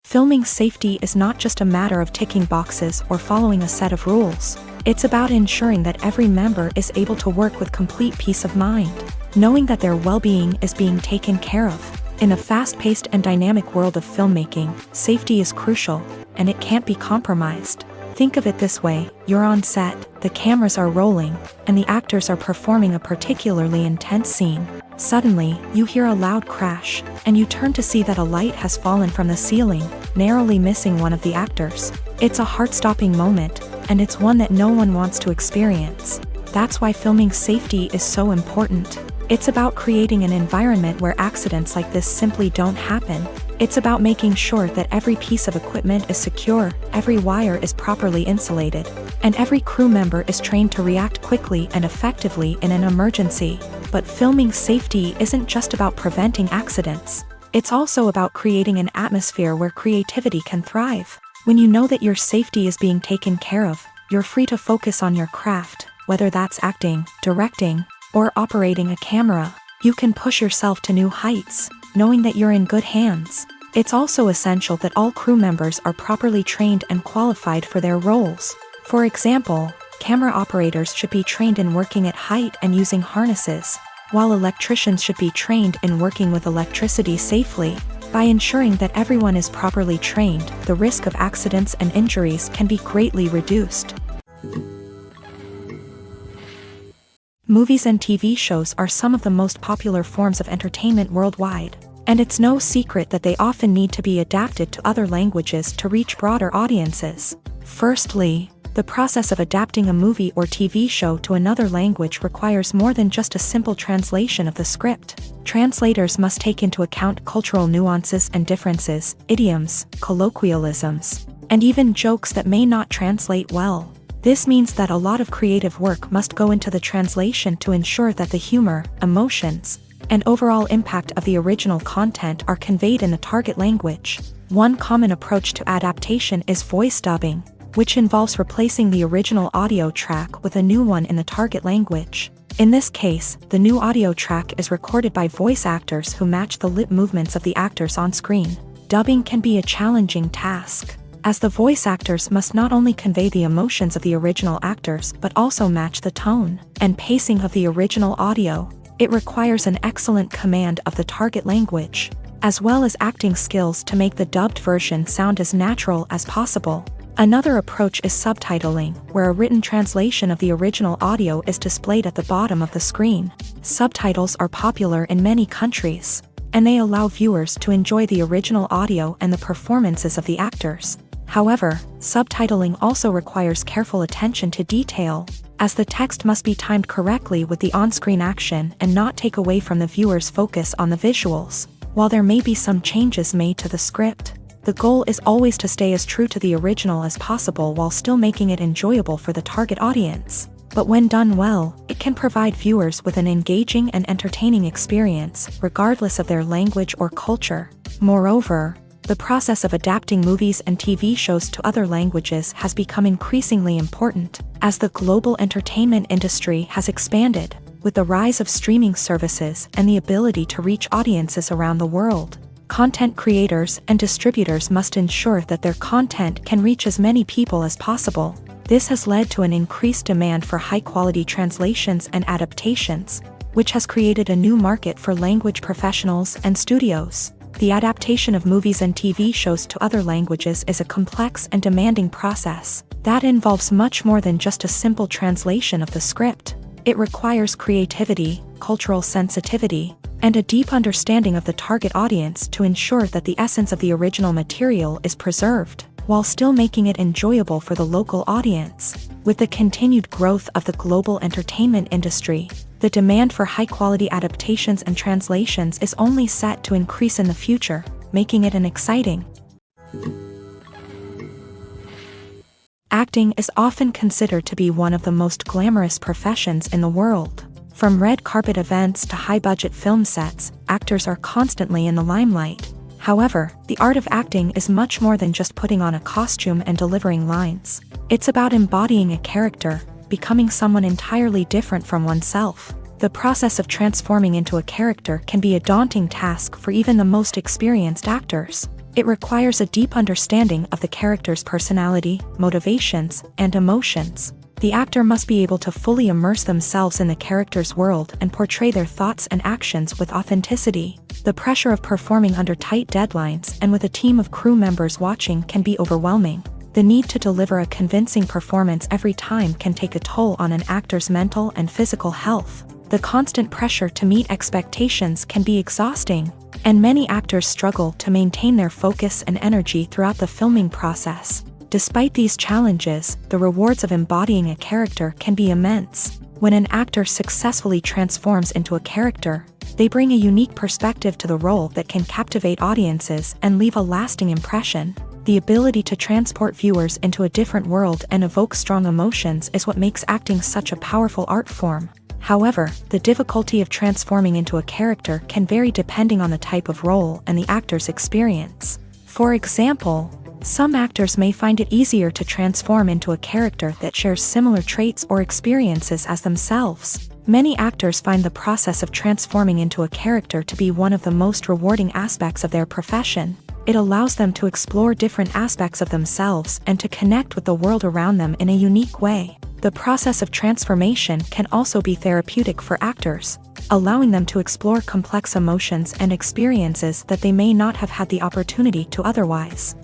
Filming safety is not just a matter of ticking boxes or following a set of rules. It's about ensuring that every member is able to work with complete peace of mind, knowing that their well-being is being taken care of. In a fast-paced and dynamic world of filmmaking, safety is crucial, and it can't be compromised. Think of it this way: you're on set, the cameras are rolling, and the actors are performing a particularly intense scene. Suddenly, you hear a loud crash, and you turn to see that a light has fallen from the ceiling, narrowly missing one of the actors. It's a heart-stopping moment, and it's one that no one wants to experience. That's why filming safety is so important. It's about creating an environment where accidents like this simply don't happen. It's about making sure that every piece of equipment is secure, every wire is properly insulated, and every crew member is trained to react quickly and effectively in an emergency. But filming safety isn't just about preventing accidents. It's also about creating an atmosphere where creativity can thrive. When you know that your safety is being taken care of, you're free to focus on your craft, whether that's acting, directing, or operating a camera. You can push yourself to new heights, knowing that you're in good hands. It's also essential that all crew members are properly trained and qualified for their roles. For example, camera operators should be trained in working at height and using harnesses, while electricians should be trained in working with electricity safely. By ensuring that everyone is properly trained, the risk of accidents and injuries can be greatly reduced. Movies and TV shows are some of the most popular forms of entertainment worldwide, and it's no secret that they often need to be adapted to other languages to reach broader audiences. Firstly, the process of adapting a movie or TV show to another language requires more than just a simple translation of the script. Translators must take into account cultural nuances and differences, idioms, colloquialisms, and even jokes that may not translate well. This means that a lot of creative work must go into the translation to ensure that the humor, emotions, and overall impact of the original content are conveyed in the target language. One common approach to adaptation is voice dubbing, which involves replacing the original audio track with a new one in the target language. In this case, the new audio track is recorded by voice actors who match the lip movements of the actors on screen. Dubbing can be a challenging task, as the voice actors must not only convey the emotions of the original actors but also match the tone and pacing of the original audio. It requires an excellent command of the target language, as well as acting skills to make the dubbed version sound as natural as possible. Another approach is subtitling, where a written translation of the original audio is displayed at the bottom of the screen. Subtitles are popular in many countries, and they allow viewers to enjoy the original audio and the performances of the actors. However, subtitling also requires careful attention to detail, as the text must be timed correctly with the on-screen action and not take away from the viewer's focus on the visuals. While there may be some changes made to the script, the goal is always to stay as true to the original as possible while still making it enjoyable for the target audience. But when done well, it can provide viewers with an engaging and entertaining experience, regardless of their language or culture. Moreover, The process of adapting movies and TV shows to other languages has become increasingly important as the global entertainment industry has expanded, with the rise of streaming services and the ability to reach audiences around the world. Content creators and distributors must ensure that their content can reach as many people as possible. This has led to an increased demand for high-quality translations and adaptations, which has created a new market for language professionals and studios. The adaptation of movies and TV shows to other languages is a complex and demanding process that involves much more than just a simple translation of the script. It requires creativity, cultural sensitivity, and a deep understanding of the target audience to ensure that the essence of the original material is preserved, while still making it enjoyable for the local audience. With the continued growth of the global entertainment industry, the demand for high-quality adaptations and translations is only set to increase in the future, making it an exciting. Acting is often considered to be one of the most glamorous professions in the world. From red carpet events to high-budget film sets, actors are constantly in the limelight. However, the art of acting is much more than just putting on a costume and delivering lines. It's about embodying a character, becoming someone entirely different from oneself. The process of transforming into a character can be a daunting task for even the most experienced actors. It requires a deep understanding of the character's personality, motivations, and emotions. The actor must be able to fully immerse themselves in the character's world and portray their thoughts and actions with authenticity. The pressure of performing under tight deadlines and with a team of crew members watching can be overwhelming. The need to deliver a convincing performance every time can take a toll on an actor's mental and physical health. The constant pressure to meet expectations can be exhausting, and many actors struggle to maintain their focus and energy throughout the filming process. Despite these challenges, the rewards of embodying a character can be immense. When an actor successfully transforms into a character, they bring a unique perspective to the role that can captivate audiences and leave a lasting impression. The ability to transport viewers into a different world and evoke strong emotions is what makes acting such a powerful art form. However, the difficulty of transforming into a character can vary depending on the type of role and the actor's experience. For example, some actors may find it easier to transform into a character that shares similar traits or experiences as themselves. Many actors find the process of transforming into a character to be one of the most rewarding aspects of their profession. It allows them to explore different aspects of themselves and to connect with the world around them in a unique way. The process of transformation can also be therapeutic for actors, allowing them to explore complex emotions and experiences that they may not have had the opportunity to otherwise.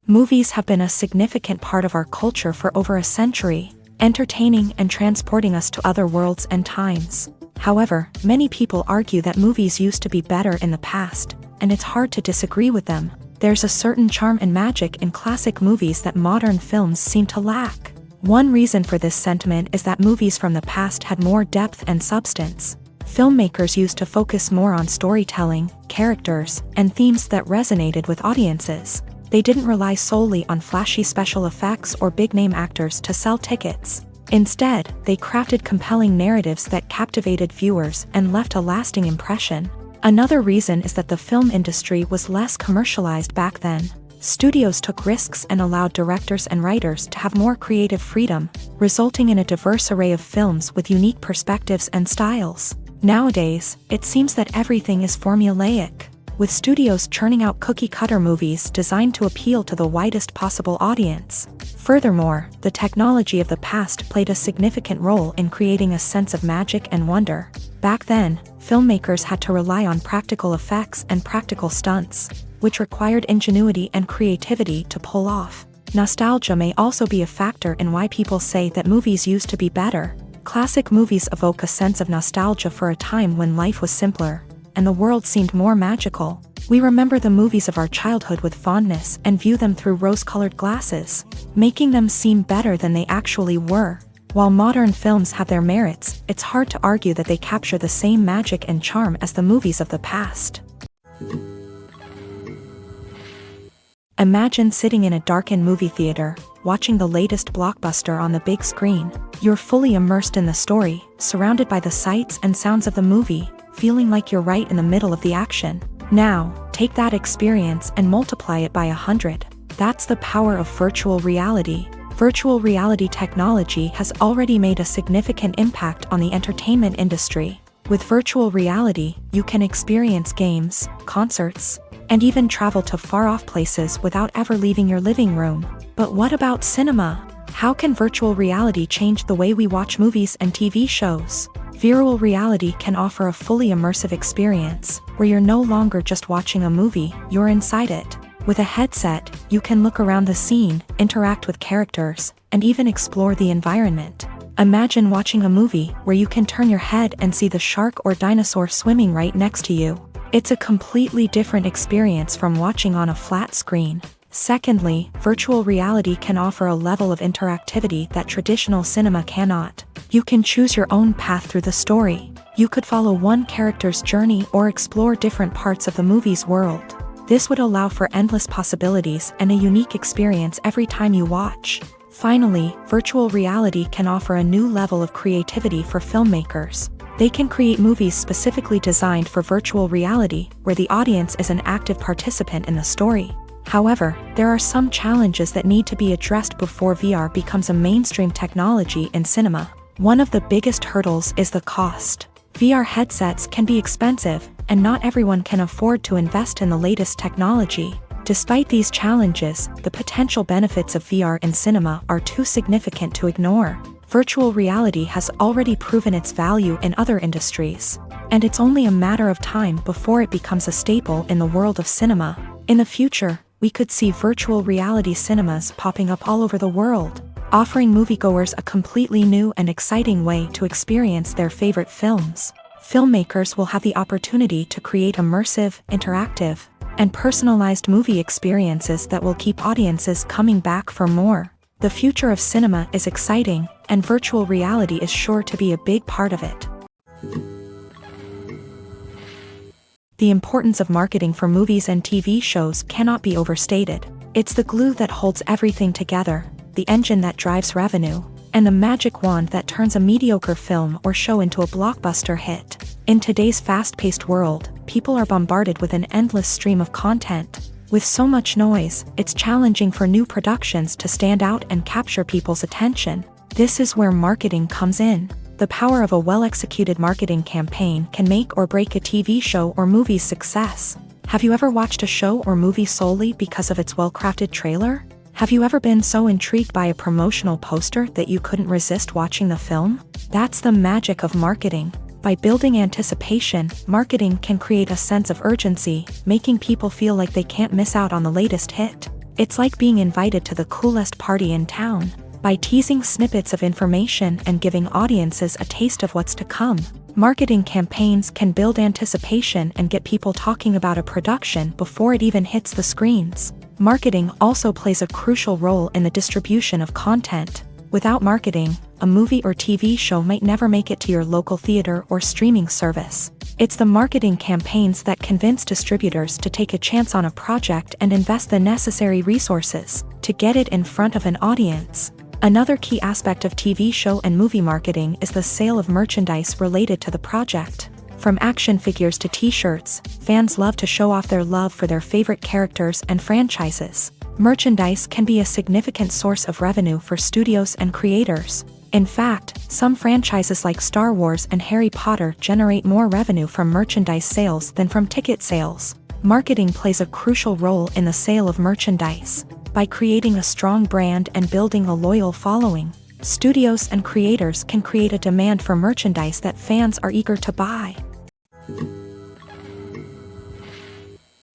Movies have been a significant part of our culture for over a century, entertaining and transporting us to other worlds and times. However, many people argue that movies used to be better in the past, and it's hard to disagree with them. There's a certain charm and magic in classic movies that modern films seem to lack. One reason for this sentiment is that movies from the past had more depth and substance. Filmmakers used to focus more on storytelling, characters, and themes that resonated with audiences. They didn't rely solely on flashy special effects or big-name actors to sell tickets. Instead, they crafted compelling narratives that captivated viewers and left a lasting impression. Another reason is that the film industry was less commercialized back then. Studios took risks and allowed directors and writers to have more creative freedom, resulting in a diverse array of films with unique perspectives and styles. Nowadays, it seems that everything is formulaic, with studios churning out cookie-cutter movies designed to appeal to the widest possible audience. Furthermore, the technology of the past played a significant role in creating a sense of magic and wonder. Back then, filmmakers had to rely on practical effects and practical stunts, which required ingenuity and creativity to pull off. Nostalgia may also be a factor in why people say that movies used to be better. Classic movies evoke a sense of nostalgia for a time when life was simpler, and the world seemed more magical. We remember the movies of our childhood with fondness and view them through rose-colored glasses, making them seem better than they actually were. While modern films have their merits, it's hard to argue that they capture the same magic and charm as the movies of the past. Imagine sitting in a darkened movie theater, watching the latest blockbuster on the big screen. You're fully immersed in the story, surrounded by the sights and sounds of the movie, feeling like you're right in the middle of the action. Now, take that experience and multiply it by 100. That's the power of virtual reality. Virtual reality technology has already made a significant impact on the entertainment industry. With virtual reality, you can experience games, concerts, and even travel to far-off places without ever leaving your living room. But what about cinema? How can virtual reality change the way we watch movies and TV shows? Virtual reality can offer a fully immersive experience, where you're no longer just watching a movie, you're inside it. With a headset, you can look around the scene, interact with characters, and even explore the environment. Imagine watching a movie where you can turn your head and see the shark or dinosaur swimming right next to you. It's a completely different experience from watching on a flat screen. Secondly, virtual reality can offer a level of interactivity that traditional cinema cannot. You can choose your own path through the story. You could follow one character's journey or explore different parts of the movie's world. This would allow for endless possibilities and a unique experience every time you watch. Finally, virtual reality can offer a new level of creativity for filmmakers. They can create movies specifically designed for virtual reality, where the audience is an active participant in the story. However, there are some challenges that need to be addressed before VR becomes a mainstream technology in cinema. One of the biggest hurdles is the cost. VR headsets can be expensive, and not everyone can afford to invest in the latest technology. Despite these challenges, the potential benefits of VR in cinema are too significant to ignore. Virtual reality has already proven its value in other industries, and it's only a matter of time before it becomes a staple in the world of cinema. In the future, we could see virtual reality cinemas popping up all over the world, offering moviegoers a completely new and exciting way to experience their favorite films. Filmmakers will have the opportunity to create immersive, interactive, and personalized movie experiences that will keep audiences coming back for more. The future of cinema is exciting, and virtual reality is sure to be a big part of it. The importance of marketing for movies and TV shows cannot be overstated. It's the glue that holds everything together, the engine that drives revenue, and the magic wand that turns a mediocre film or show into a blockbuster hit. In today's fast-paced world, people are bombarded with an endless stream of content. With so much noise, it's challenging for new productions to stand out and capture people's attention. This is where marketing comes in. The power of a well-executed marketing campaign can make or break a TV show or movie's success. Have you ever watched a show or movie solely because of its well-crafted trailer? Have you ever been so intrigued by a promotional poster that you couldn't resist watching the film? That's the magic of marketing. By building anticipation, marketing can create a sense of urgency, making people feel like they can't miss out on the latest hit. It's like being invited to the coolest party in town. By teasing snippets of information and giving audiences a taste of what's to come, marketing campaigns can build anticipation and get people talking about a production before it even hits the screens. Marketing also plays a crucial role in the distribution of content. Without marketing, a movie or TV show might never make it to your local theater or streaming service. It's the marketing campaigns that convince distributors to take a chance on a project and invest the necessary resources to get it in front of an audience. Another key aspect of TV show and movie marketing is the sale of merchandise related to the project. From action figures to t-shirts, fans love to show off their love for their favorite characters and franchises. Merchandise can be a significant source of revenue for studios and creators. In fact, some franchises like Star Wars and Harry Potter generate more revenue from merchandise sales than from ticket sales. Marketing plays a crucial role in the sale of merchandise. By creating a strong brand and building a loyal following, studios and creators can create a demand for merchandise that fans are eager to buy.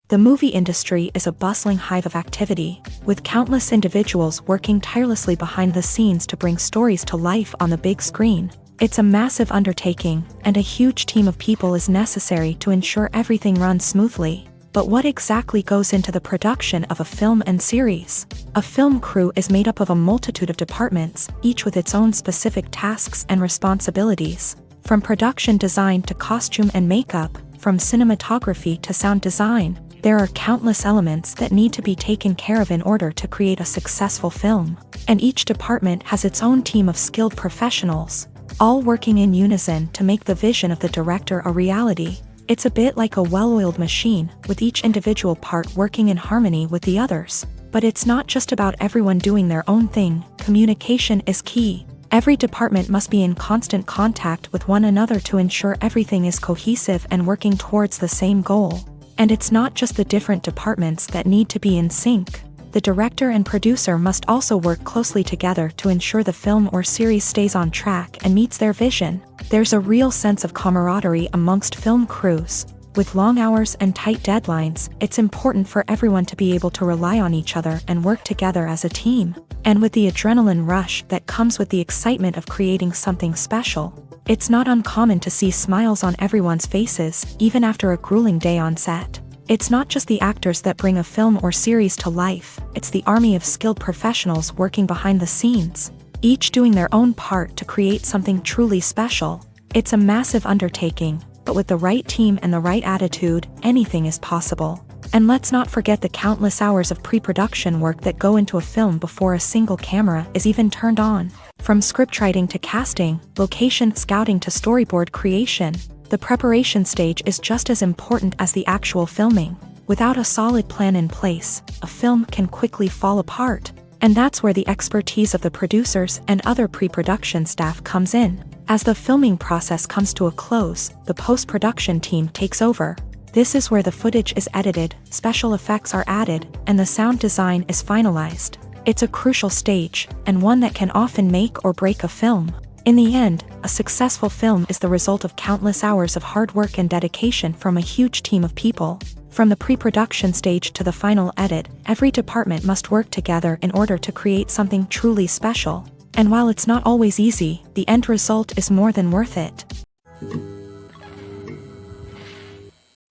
The movie industry is a bustling hive of activity, with countless individuals working tirelessly behind the scenes to bring stories to life on the big screen. It's a massive undertaking, and a huge team of people is necessary to ensure everything runs smoothly. But what exactly goes into the production of a film and series? A film crew is made up of a multitude of departments, each with its own specific tasks and responsibilities. From production design to costume and makeup, from cinematography to sound design, there are countless elements that need to be taken care of in order to create a successful film. And each department has its own team of skilled professionals. all working in unison to make the vision of the director a reality. It's a bit like a well-oiled machine, with each individual part working in harmony with the others. But it's not just about everyone doing their own thing. Communication is key. Every department must be in constant contact with one another to ensure everything is cohesive and working towards the same goal. And it's not just the different departments that need to be in sync. The director and producer must also work closely together to ensure the film or series stays on track and meets their vision. There's a real sense of camaraderie amongst film crews. With long hours and tight deadlines, it's important for everyone to be able to rely on each other and work together as a team. And with the adrenaline rush that comes with the excitement of creating something special, it's not uncommon to see smiles on everyone's faces, even after a grueling day on set. It's not just the actors that bring a film or series to life, it's the army of skilled professionals working behind the scenes, each doing their own part to create something truly special. It's a massive undertaking, but with the right team and the right attitude, anything is possible. And let's not forget the countless hours of pre-production work that go into a film before a single camera is even turned on. From scriptwriting to casting, location scouting to storyboard creation, the preparation stage is just as important as the actual filming. Without a solid plan in place, a film can quickly fall apart. And that's where the expertise of the producers and other pre-production staff comes in. As the filming process comes to a close, the post-production team takes over. This is where the footage is edited, special effects are added, and the sound design is finalized. It's a crucial stage, and one that can often make or break a film. In the end, a successful film is the result of countless hours of hard work and dedication from a huge team of people. From the pre-production stage to the final edit, every department must work together in order to create something truly special. And while it's not always easy, the end result is more than worth it.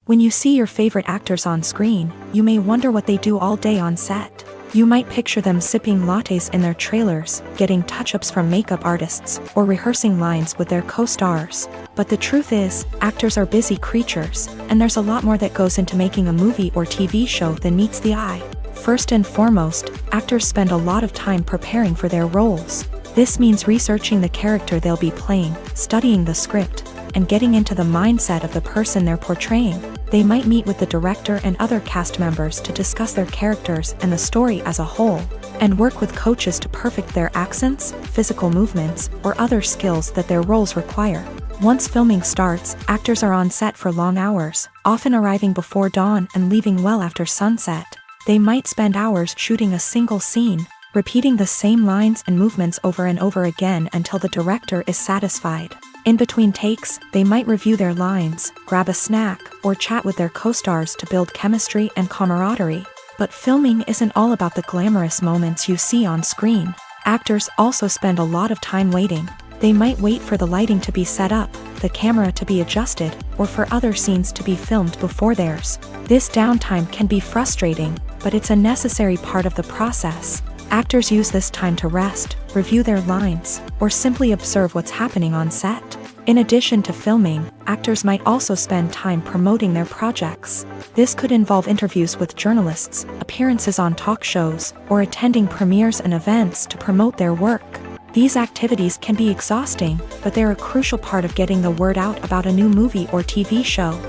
When you see your favorite actors on screen, you may wonder what they do all day on set. You might picture them sipping lattes in their trailers, getting touch-ups from makeup artists, or rehearsing lines with their co-stars. But the truth is, actors are busy creatures, and there's a lot more that goes into making a movie or TV show than meets the eye. First and foremost, actors spend a lot of time preparing for their roles. This means researching the character they'll be playing, studying the script, and getting into the mindset of the person they're portraying. They might meet with the director and other cast members to discuss their characters and the story as a whole, and work with coaches to perfect their accents, physical movements, or other skills that their roles require. Once filming starts, actors are on set for long hours, often arriving before dawn and leaving well after sunset. They might spend hours shooting a single scene, repeating the same lines and movements over and over again until the director is satisfied. In between takes, they might review their lines, grab a snack, or chat with their co-stars to build chemistry and camaraderie. But filming isn't all about the glamorous moments you see on screen. Actors also spend a lot of time waiting. They might wait for the lighting to be set up, the camera to be adjusted, or for other scenes to be filmed before theirs. This downtime can be frustrating, but it's a necessary part of the process. Actors use this time to rest, review their lines, or simply observe what's happening on set. In addition to filming, actors might also spend time promoting their projects. This could involve interviews with journalists, appearances on talk shows, or attending premieres and events to promote their work. These activities can be exhausting, but they're a crucial part of getting the word out about a new movie or TV show.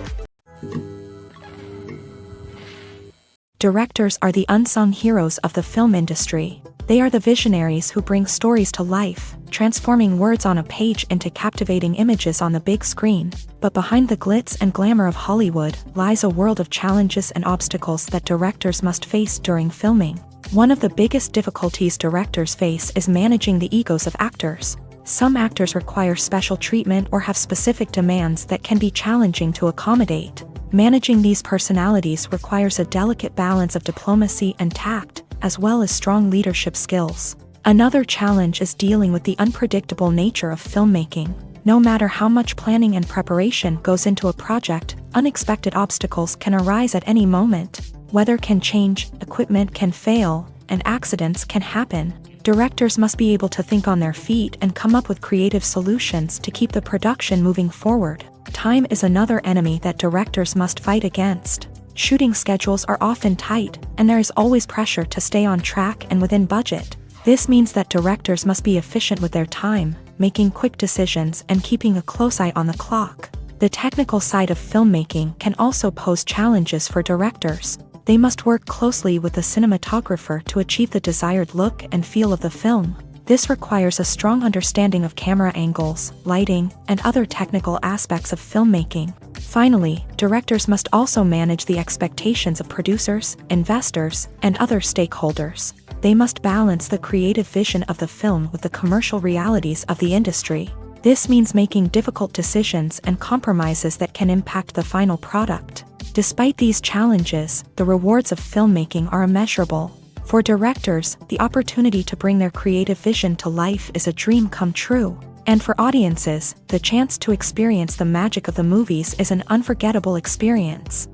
Directors are the unsung heroes of the film industry. They are the visionaries who bring stories to life, transforming words on a page into captivating images on the big screen. But behind the glitz and glamour of Hollywood lies a world of challenges and obstacles that directors must face during filming. One of the biggest difficulties directors face is managing the egos of actors. Some actors require special treatment or have specific demands that can be challenging to accommodate. Managing these personalities requires a delicate balance of diplomacy and tact, as well as strong leadership skills. Another challenge is dealing with the unpredictable nature of filmmaking. No matter how much planning and preparation goes into a project, unexpected obstacles can arise at any moment. Weather can change, equipment can fail, and accidents can happen. Directors must be able to think on their feet and come up with creative solutions to keep the production moving forward. Time is another enemy that directors must fight against. Shooting schedules are often tight, and there is always pressure to stay on track and within budget. This means that directors must be efficient with their time, making quick decisions and keeping a close eye on the clock. The technical side of filmmaking can also pose challenges for directors. They must work closely with the cinematographer to achieve the desired look and feel of the film. This requires a strong understanding of camera angles, lighting, and other technical aspects of filmmaking. Finally, directors must also manage the expectations of producers, investors, and other stakeholders. They must balance the creative vision of the film with the commercial realities of the industry. This means making difficult decisions and compromises that can impact the final product. Despite these challenges, the rewards of filmmaking are immeasurable. For directors, the opportunity to bring their creative vision to life is a dream come true. And for audiences, the chance to experience the magic of the movies is an unforgettable experience.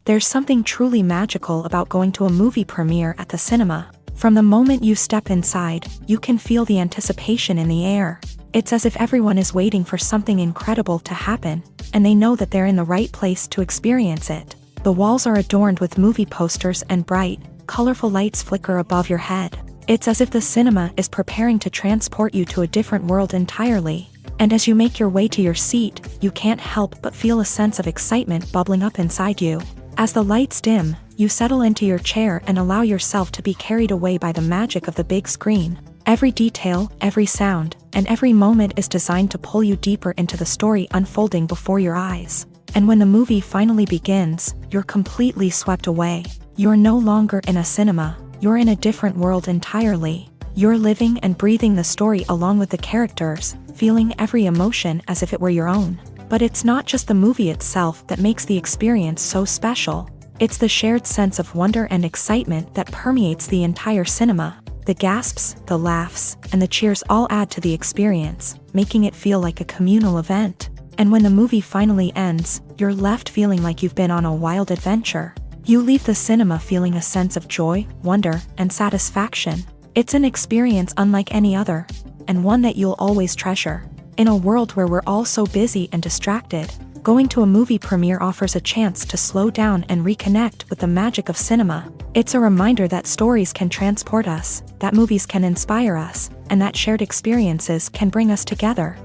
There's something truly magical about going to a movie premiere at the cinema. From the moment you step inside, you can feel the anticipation in the air. It's as if everyone is waiting for something incredible to happen, and they know that they're in the right place to experience it. The walls are adorned with movie posters and bright, colorful lights flicker above your head. It's as if the cinema is preparing to transport you to a different world entirely. And as you make your way to your seat, you can't help but feel a sense of excitement bubbling up inside you. As the lights dim, you settle into your chair and allow yourself to be carried away by the magic of the big screen. Every detail, every sound, and every moment is designed to pull you deeper into the story unfolding before your eyes. And when the movie finally begins, you're completely swept away. You're no longer in a cinema, you're in a different world entirely. You're living and breathing the story along with the characters, feeling every emotion as if it were your own. But it's not just the movie itself that makes the experience so special. It's the shared sense of wonder and excitement that permeates the entire cinema. The gasps, the laughs, and the cheers all add to the experience, making it feel like a communal event. And when the movie finally ends, you're left feeling like you've been on a wild adventure. You leave the cinema feeling a sense of joy, wonder, and satisfaction. It's an experience unlike any other, and one that you'll always treasure. In a world where we're all so busy and distracted, going to a movie premiere offers a chance to slow down and reconnect with the magic of cinema. It's a reminder that stories can transport us, that movies can inspire us, and that shared experiences can bring us together.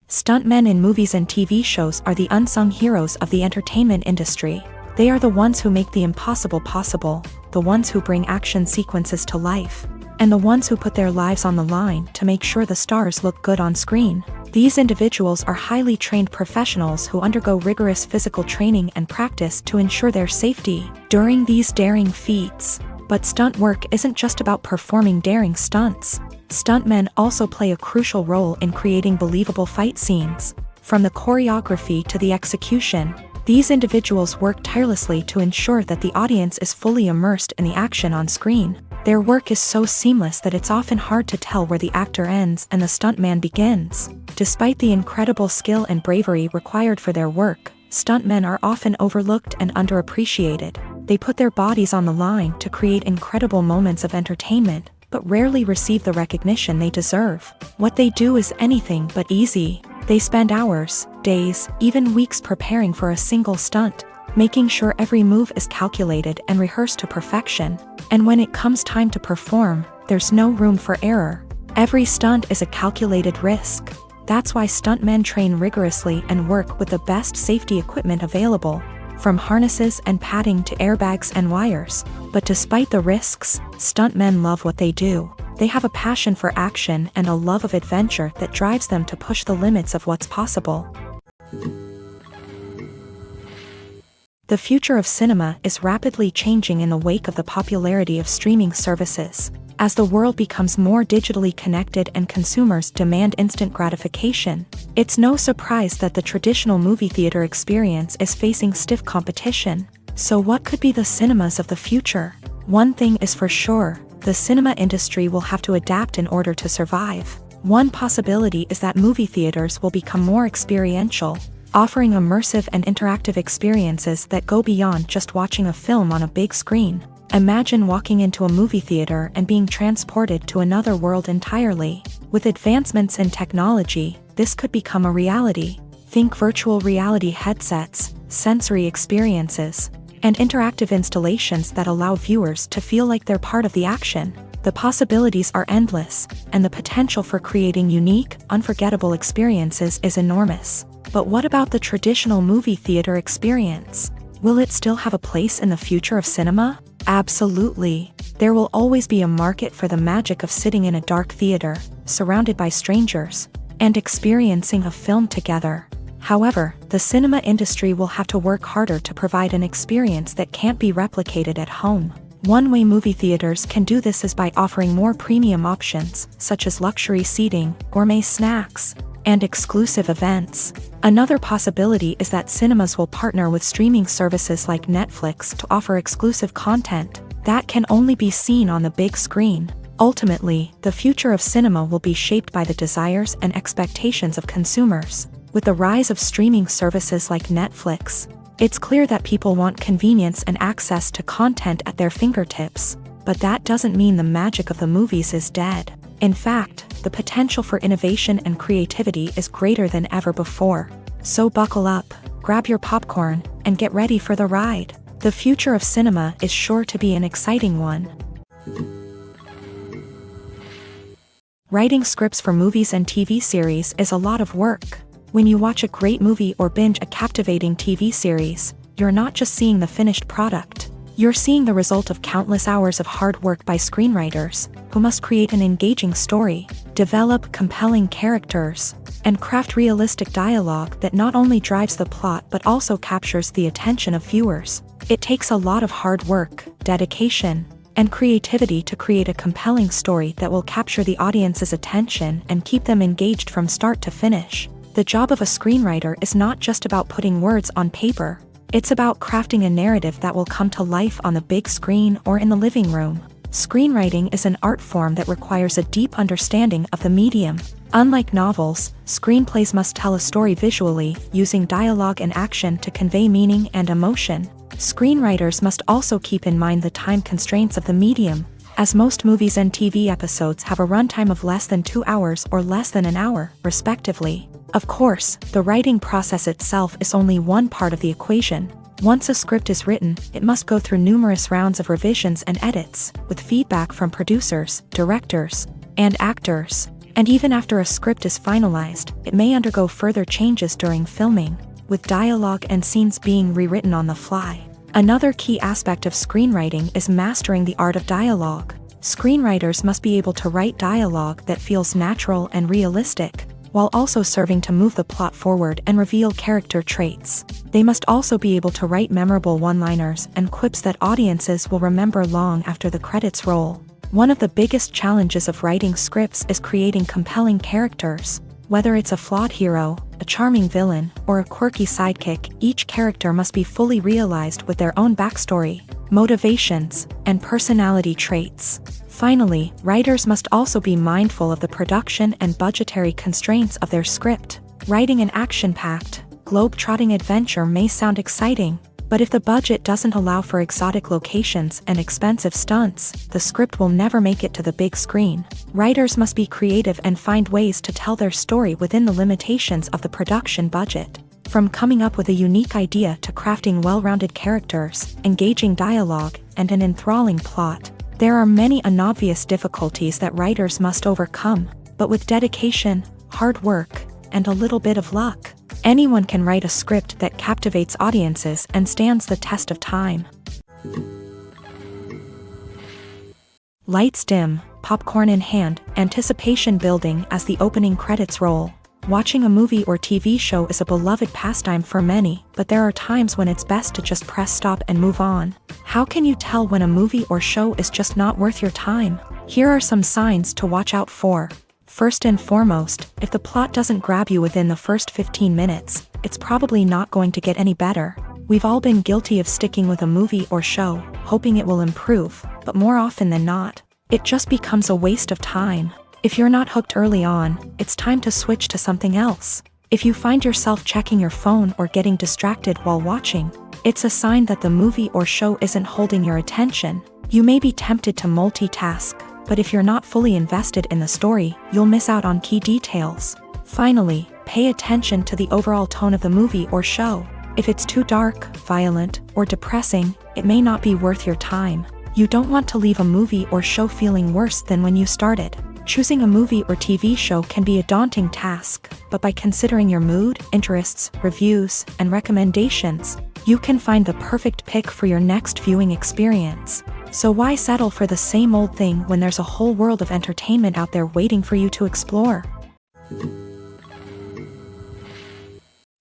Stuntmen in movies and TV shows are the unsung heroes of the entertainment industry. They are the ones who make the impossible possible, the ones who bring action sequences to life, and the ones who put their lives on the line to make sure the stars look good on screen. These individuals are highly trained professionals who undergo rigorous physical training and practice to ensure their safety during these daring feats. But stunt work isn't just about performing daring stunts. Stuntmen also play a crucial role in creating believable fight scenes. From the choreography to the execution, these individuals work tirelessly to ensure that the audience is fully immersed in the action on screen. Their work is so seamless that it's often hard to tell where the actor ends and the stuntman begins. Despite the incredible skill and bravery required for their work, stuntmen are often overlooked and underappreciated. They put their bodies on the line to create incredible moments of entertainment, but rarely receive the recognition they deserve. What they do is anything but easy. They spend hours, days, even weeks preparing for a single stunt, making sure every move is calculated and rehearsed to perfection. And when it comes time to perform, there's no room for error. Every stunt is a calculated risk. That's why stuntmen train rigorously and work with the best safety equipment available, from harnesses and padding to airbags and wires. But despite the risks, stuntmen love what they do. They have a passion for action and a love of adventure that drives them to push the limits of what's possible. The future of cinema is rapidly changing in the wake of the popularity of streaming services. As the world becomes more digitally connected and consumers demand instant gratification, it's no surprise that the traditional movie theater experience is facing stiff competition. So what could be the cinemas of the future? One thing is for sure, the cinema industry will have to adapt in order to survive. One possibility is that movie theaters will become more experiential, offering immersive and interactive experiences that go beyond just watching a film on a big screen. Imagine walking into a movie theater and being transported to another world entirely. With advancements in technology, this could become a reality. Think virtual reality headsets, sensory experiences, and interactive installations that allow viewers to feel like they're part of the action. The possibilities are endless, and the potential for creating unique, unforgettable experiences is enormous. But what about the traditional movie theater experience? Will it still have a place in the future of cinema? Absolutely. There will always be a market for the magic of sitting in a dark theater, surrounded by strangers, and experiencing a film together. However, the cinema industry will have to work harder to provide an experience that can't be replicated at home. One way movie theaters can do this is by offering more premium options, such as luxury seating, gourmet snacks, and exclusive events. Another possibility is that cinemas will partner with streaming services like Netflix to offer exclusive content that can only be seen on the big screen. Ultimately, the future of cinema will be shaped by the desires and expectations of consumers. With the rise of streaming services like Netflix, it's clear that people want convenience and access to content at their fingertips. But that doesn't mean the magic of the movies is dead. In fact, the potential for innovation and creativity is greater than ever before. So buckle up, grab your popcorn, and get ready for the ride. The future of cinema is sure to be an exciting one. Writing scripts for movies and TV series is a lot of work. When you watch a great movie or binge a captivating TV series, you're not just seeing the finished product. You're seeing the result of countless hours of hard work by screenwriters, who must create an engaging story, develop compelling characters, and craft realistic dialogue that not only drives the plot but also captures the attention of viewers. It takes a lot of hard work, dedication, and creativity to create a compelling story that will capture the audience's attention and keep them engaged from start to finish. The job of a screenwriter is not just about putting words on paper. It's about crafting a narrative that will come to life on the big screen or in the living room. Screenwriting is an art form that requires a deep understanding of the medium. Unlike novels, screenplays must tell a story visually, using dialogue and action to convey meaning and emotion. Screenwriters must also keep in mind the time constraints of the medium, as most movies and TV episodes have a runtime of less than 2 hours or less than an hour, respectively. Of course, the writing process itself is only one part of the equation. Once a script is written, it must go through numerous rounds of revisions and edits, with feedback from producers, directors, and actors. And even after a script is finalized, it may undergo further changes during filming, with dialogue and scenes being rewritten on the fly. Another key aspect of screenwriting is mastering the art of dialogue. Screenwriters must be able to write dialogue that feels natural and realistic, while also serving to move the plot forward and reveal character traits. They must also be able to write memorable one-liners and quips that audiences will remember long after the credits roll. One of the biggest challenges of writing scripts is creating compelling characters. Whether it's a flawed hero, a charming villain, or a quirky sidekick, each character must be fully realized with their own backstory, motivations, and personality traits. Finally, writers must also be mindful of the production and budgetary constraints of their script. Writing an action-packed, globe-trotting adventure may sound exciting, but if the budget doesn't allow for exotic locations and expensive stunts, the script will never make it to the big screen. Writers must be creative and find ways to tell their story within the limitations of the production budget. From coming up with a unique idea to crafting well-rounded characters, engaging dialogue, and an enthralling plot, there are many unobvious difficulties that writers must overcome, but with dedication, hard work, and a little bit of luck, anyone can write a script that captivates audiences and stands the test of time. Lights dim, popcorn in hand, anticipation building as the opening credits roll. Watching a movie or TV show is a beloved pastime for many, but there are times when it's best to just press stop and move on. How can you tell when a movie or show is just not worth your time? Here are some signs to watch out for. First and foremost, if the plot doesn't grab you within the first 15 minutes, it's probably not going to get any better. We've all been guilty of sticking with a movie or show, hoping it will improve, but more often than not, it just becomes a waste of time. If you're not hooked early on, it's time to switch to something else. If you find yourself checking your phone or getting distracted while watching, it's a sign that the movie or show isn't holding your attention. You may be tempted to multitask, but if you're not fully invested in the story, you'll miss out on key details. Finally, pay attention to the overall tone of the movie or show. If it's too dark, violent, or depressing, it may not be worth your time. You don't want to leave a movie or show feeling worse than when you started. Choosing a movie or TV show can be a daunting task, but by considering your mood, interests, reviews, and recommendations, you can find the perfect pick for your next viewing experience. So why settle for the same old thing when there's a whole world of entertainment out there waiting for you to explore?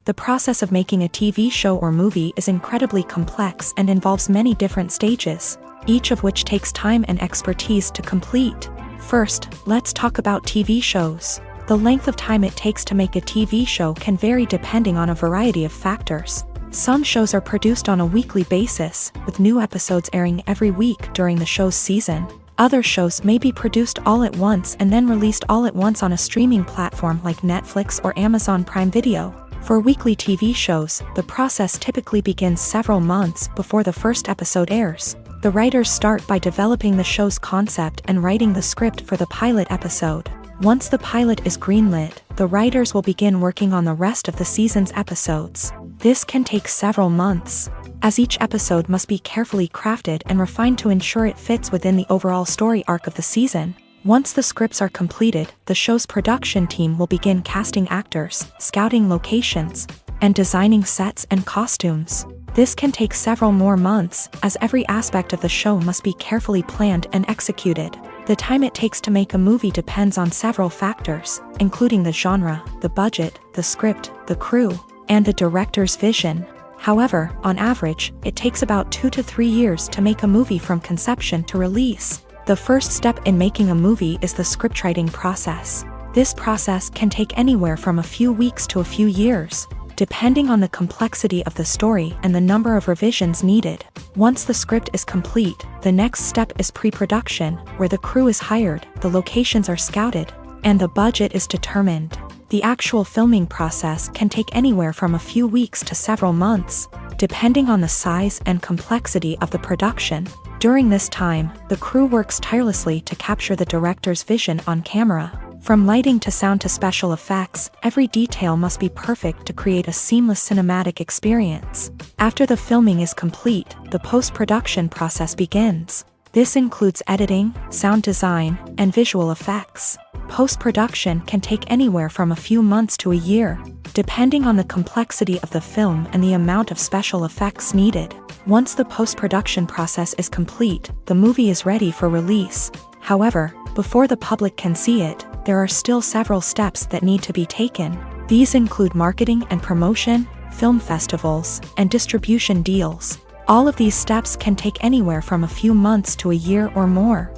The process of making a TV show or movie is incredibly complex and involves many different stages, each of which takes time and expertise to complete. First, let's talk about TV shows. The length of time it takes to make a TV show can vary depending on a variety of factors. Some shows are produced on a weekly basis, with new episodes airing every week during the show's season. Other shows may be produced all at once and then released all at once on a streaming platform like Netflix or Amazon Prime Video. For weekly TV shows, the process typically begins several months before the first episode airs. The writers start by developing the show's concept and writing the script for the pilot episode. Once the pilot is greenlit, the writers will begin working on the rest of the season's episodes. This can take several months, as each episode must be carefully crafted and refined to ensure it fits within the overall story arc of the season. Once the scripts are completed, the show's production team will begin casting actors, scouting locations, and designing sets and costumes. This can take several more months, as every aspect of the show must be carefully planned and executed. The time it takes to make a movie depends on several factors, including the genre, the budget, the script, the crew, and the director's vision. However, on average, it takes about 2 to 3 years to make a movie from conception to release. The first step in making a movie is the scriptwriting process. This process can take anywhere from a few weeks to a few years, depending on the complexity of the story and the number of revisions needed. Once the script is complete, the next step is pre-production, where the crew is hired, the locations are scouted, and the budget is determined. The actual filming process can take anywhere from a few weeks to several months, depending on the size and complexity of the production. During this time, the crew works tirelessly to capture the director's vision on camera. From lighting to sound to special effects, every detail must be perfect to create a seamless cinematic experience. After the filming is complete, the post-production process begins. This includes editing, sound design, and visual effects. Post-production can take anywhere from a few months to a year, depending on the complexity of the film and the amount of special effects needed. Once the post-production process is complete, the movie is ready for release. However, before the public can see it, there are still several steps that need to be taken. These include marketing and promotion, film festivals, and distribution deals. All of these steps can take anywhere from a few months to a year or more.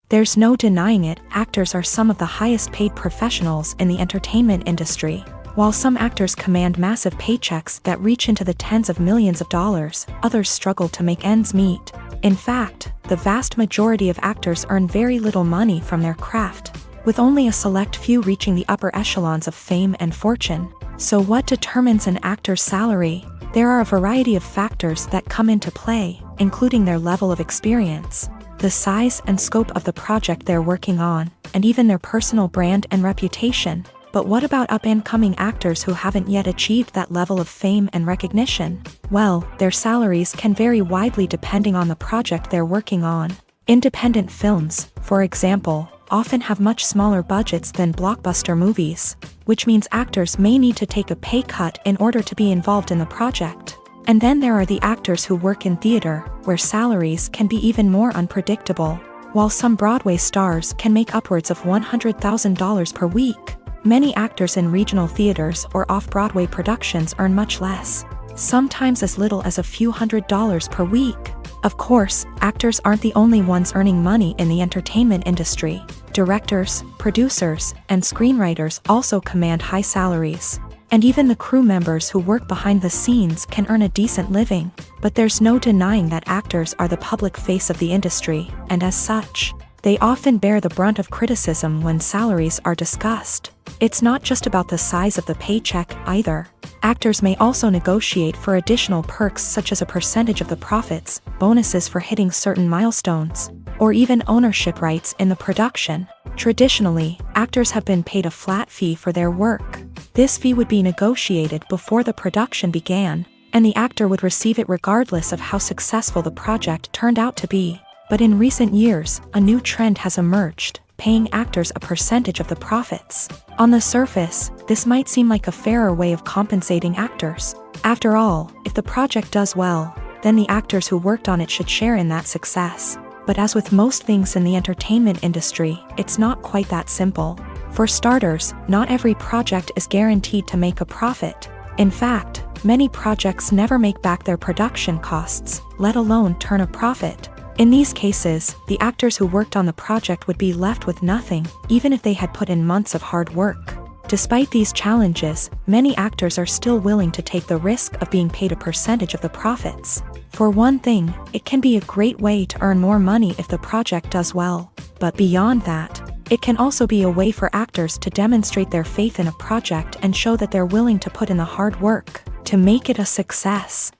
There's no denying it, actors are some of the highest paid professionals in the entertainment industry. While some actors command massive paychecks that reach into the tens of millions of dollars, others struggle to make ends meet. In fact, the vast majority of actors earn very little money from their craft, with only a select few reaching the upper echelons of fame and fortune. So what determines an actor's salary? There are a variety of factors that come into play, including their level of experience, the size and scope of the project they're working on, and even their personal brand and reputation. But what about up-and-coming actors who haven't yet achieved that level of fame and recognition? Well, their salaries can vary widely depending on the project they're working on. Independent films, for example, often have much smaller budgets than blockbuster movies, which means actors may need to take a pay cut in order to be involved in the project. And then there are the actors who work in theater, where salaries can be even more unpredictable. While some Broadway stars can make upwards of $100,000 per week, many actors in regional theaters or off-Broadway productions earn much less, sometimes as little as a few $100s per week. Of course, actors aren't the only ones earning money in the entertainment industry. Directors, producers, and screenwriters also command high salaries. And even the crew members who work behind the scenes can earn a decent living. But there's no denying that actors are the public face of the industry, and as such, they often bear the brunt of criticism when salaries are discussed. It's not just about the size of the paycheck, either. Actors may also negotiate for additional perks such as a percentage of the profits, bonuses for hitting certain milestones, or even ownership rights in the production. Traditionally, actors have been paid a flat fee for their work. This fee would be negotiated before the production began, and the actor would receive it regardless of how successful the project turned out to be. But in recent years, a new trend has emerged, paying actors a percentage of the profits. On the surface, this might seem like a fairer way of compensating actors. After all, if the project does well, then the actors who worked on it should share in that success. But as with most things in the entertainment industry, it's not quite that simple. For starters, not every project is guaranteed to make a profit. In fact, many projects never make back their production costs, let alone turn a profit. In these cases, the actors who worked on the project would be left with nothing, even if they had put in months of hard work. Despite these challenges, many actors are still willing to take the risk of being paid a percentage of the profits. For one thing, it can be a great way to earn more money if the project does well. But beyond that, it can also be a way for actors to demonstrate their faith in a project and show that they're willing to put in the hard work to make it a success.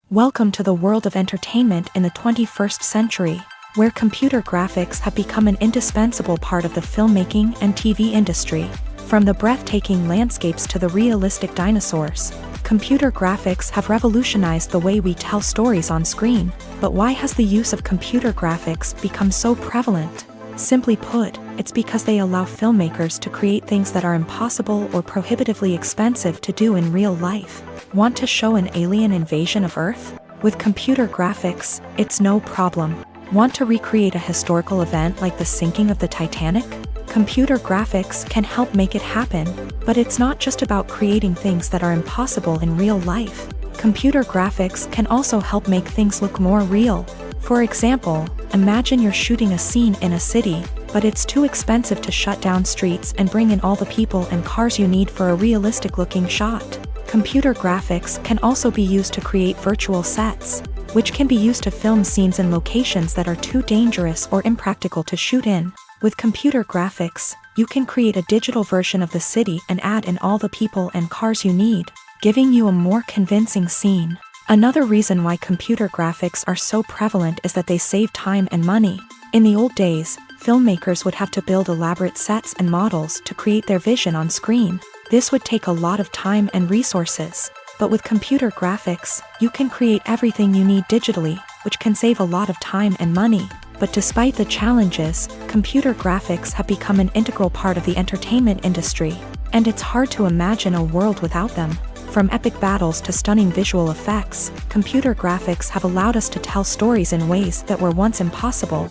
Welcome to the world of entertainment in the 21st century, where computer graphics have become an indispensable part of the filmmaking and TV industry. From the breathtaking landscapes to the realistic dinosaurs, computer graphics have revolutionized the way we tell stories on screen. But why has the use of computer graphics become so prevalent? Simply put, it's because they allow filmmakers to create things that are impossible or prohibitively expensive to do in real life. Want to show an alien invasion of Earth? With computer graphics, it's no problem. Want to recreate a historical event like the sinking of the Titanic? Computer graphics can help make it happen. But it's not just about creating things that are impossible in real life. Computer graphics can also help make things look more real. For example, imagine you're shooting a scene in a city, but it's too expensive to shut down streets and bring in all the people and cars you need for a realistic-looking shot. Computer graphics can also be used to create virtual sets, which can be used to film scenes in locations that are too dangerous or impractical to shoot in. With computer graphics, you can create a digital version of the city and add in all the people and cars you need, giving you a more convincing scene. Another reason why computer graphics are so prevalent is that they save time and money. In the old days, filmmakers would have to build elaborate sets and models to create their vision on screen. This would take a lot of time and resources. But with computer graphics, you can create everything you need digitally, which can save a lot of time and money. But despite the challenges, computer graphics have become an integral part of the entertainment industry, and it's hard to imagine a world without them. From epic battles to stunning visual effects, computer graphics have allowed us to tell stories in ways that were once impossible.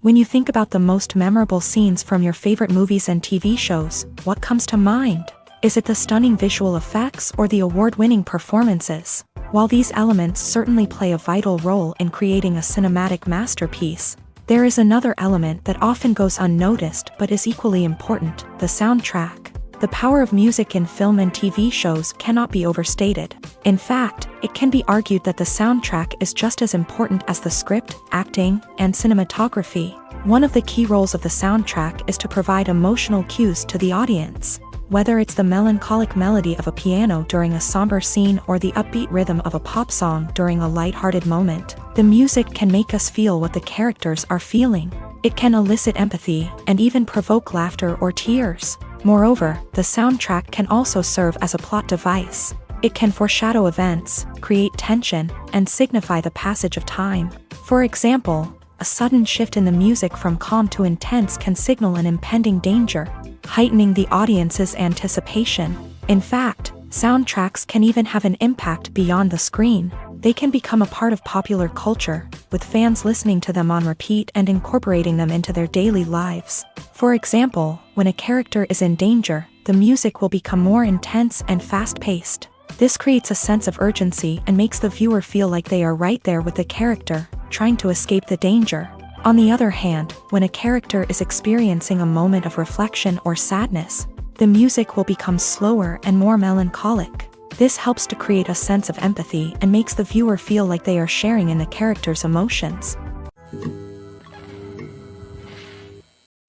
When you think about the most memorable scenes from your favorite movies and TV shows, what comes to mind? Is it the stunning visual effects or the award-winning performances? While these elements certainly play a vital role in creating a cinematic masterpiece, there is another element that often goes unnoticed but is equally important: the soundtrack. The power of music in film and TV shows cannot be overstated. In fact, it can be argued that the soundtrack is just as important as the script, acting, and cinematography. One of the key roles of the soundtrack is to provide emotional cues to the audience. Whether it's the melancholic melody of a piano during a somber scene or the upbeat rhythm of a pop song during a lighthearted moment, the music can make us feel what the characters are feeling. It can elicit empathy and even provoke laughter or tears. Moreover, the soundtrack can also serve as a plot device. It can foreshadow events, create tension, and signify the passage of time. For example, a sudden shift in the music from calm to intense can signal an impending danger, heightening the audience's anticipation. In fact, soundtracks can even have an impact beyond the screen. They can become a part of popular culture, with fans listening to them on repeat and incorporating them into their daily lives. For example, when a character is in danger, the music will become more intense and fast-paced. This creates a sense of urgency and makes the viewer feel like they are right there with the character, trying to escape the danger. On the other hand, when a character is experiencing a moment of reflection or sadness, the music will become slower and more melancholic. This helps to create a sense of empathy and makes the viewer feel like they are sharing in the character's emotions.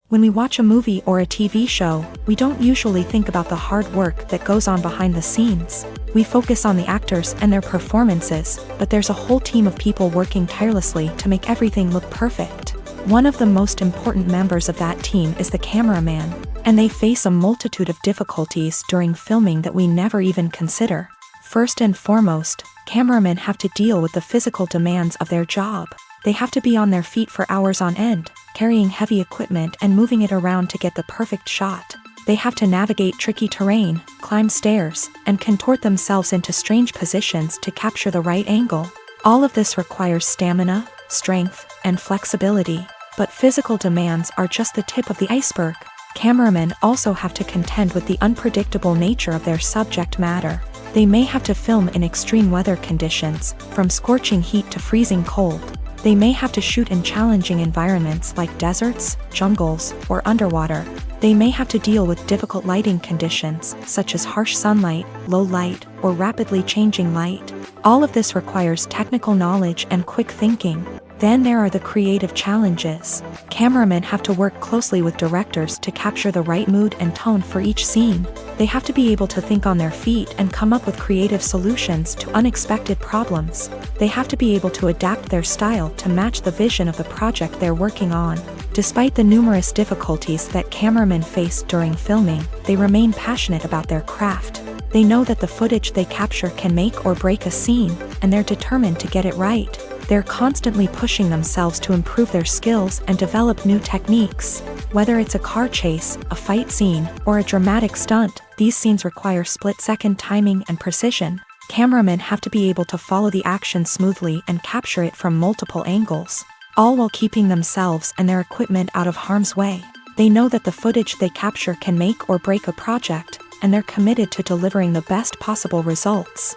When we watch a movie or a TV show, we don't usually think about the hard work that goes on behind the scenes. We focus on the actors and their performances, but there's a whole team of people working tirelessly to make everything look perfect. One of the most important members of that team is the cameraman, and they face a multitude of difficulties during filming that we never even consider. First and foremost, cameramen have to deal with the physical demands of their job. They have to be on their feet for hours on end, carrying heavy equipment and moving it around to get the perfect shot. They have to navigate tricky terrain, climb stairs, and contort themselves into strange positions to capture the right angle. All of this requires stamina, strength, and flexibility. But physical demands are just the tip of the iceberg. Cameramen also have to contend with the unpredictable nature of their subject matter. They may have to film in extreme weather conditions, from scorching heat to freezing cold. They may have to shoot in challenging environments like deserts, jungles, or underwater. They may have to deal with difficult lighting conditions, such as harsh sunlight, low light, or rapidly changing light. All of this requires technical knowledge and quick thinking. Then there are the creative challenges. Cameramen have to work closely with directors to capture the right mood and tone for each scene. They have to be able to think on their feet and come up with creative solutions to unexpected problems. They have to be able to adapt their style to match the vision of the project they're working on. Despite the numerous difficulties that cameramen face during filming, they remain passionate about their craft. They know that the footage they capture can make or break a scene, and they're determined to get it right. They're constantly pushing themselves to improve their skills and develop new techniques. Whether it's a car chase, a fight scene, or a dramatic stunt, these scenes require split-second timing and precision. Cameramen have to be able to follow the action smoothly and capture it from multiple angles, all while keeping themselves and their equipment out of harm's way. They know that the footage they capture can make or break a project, and they're committed to delivering the best possible results.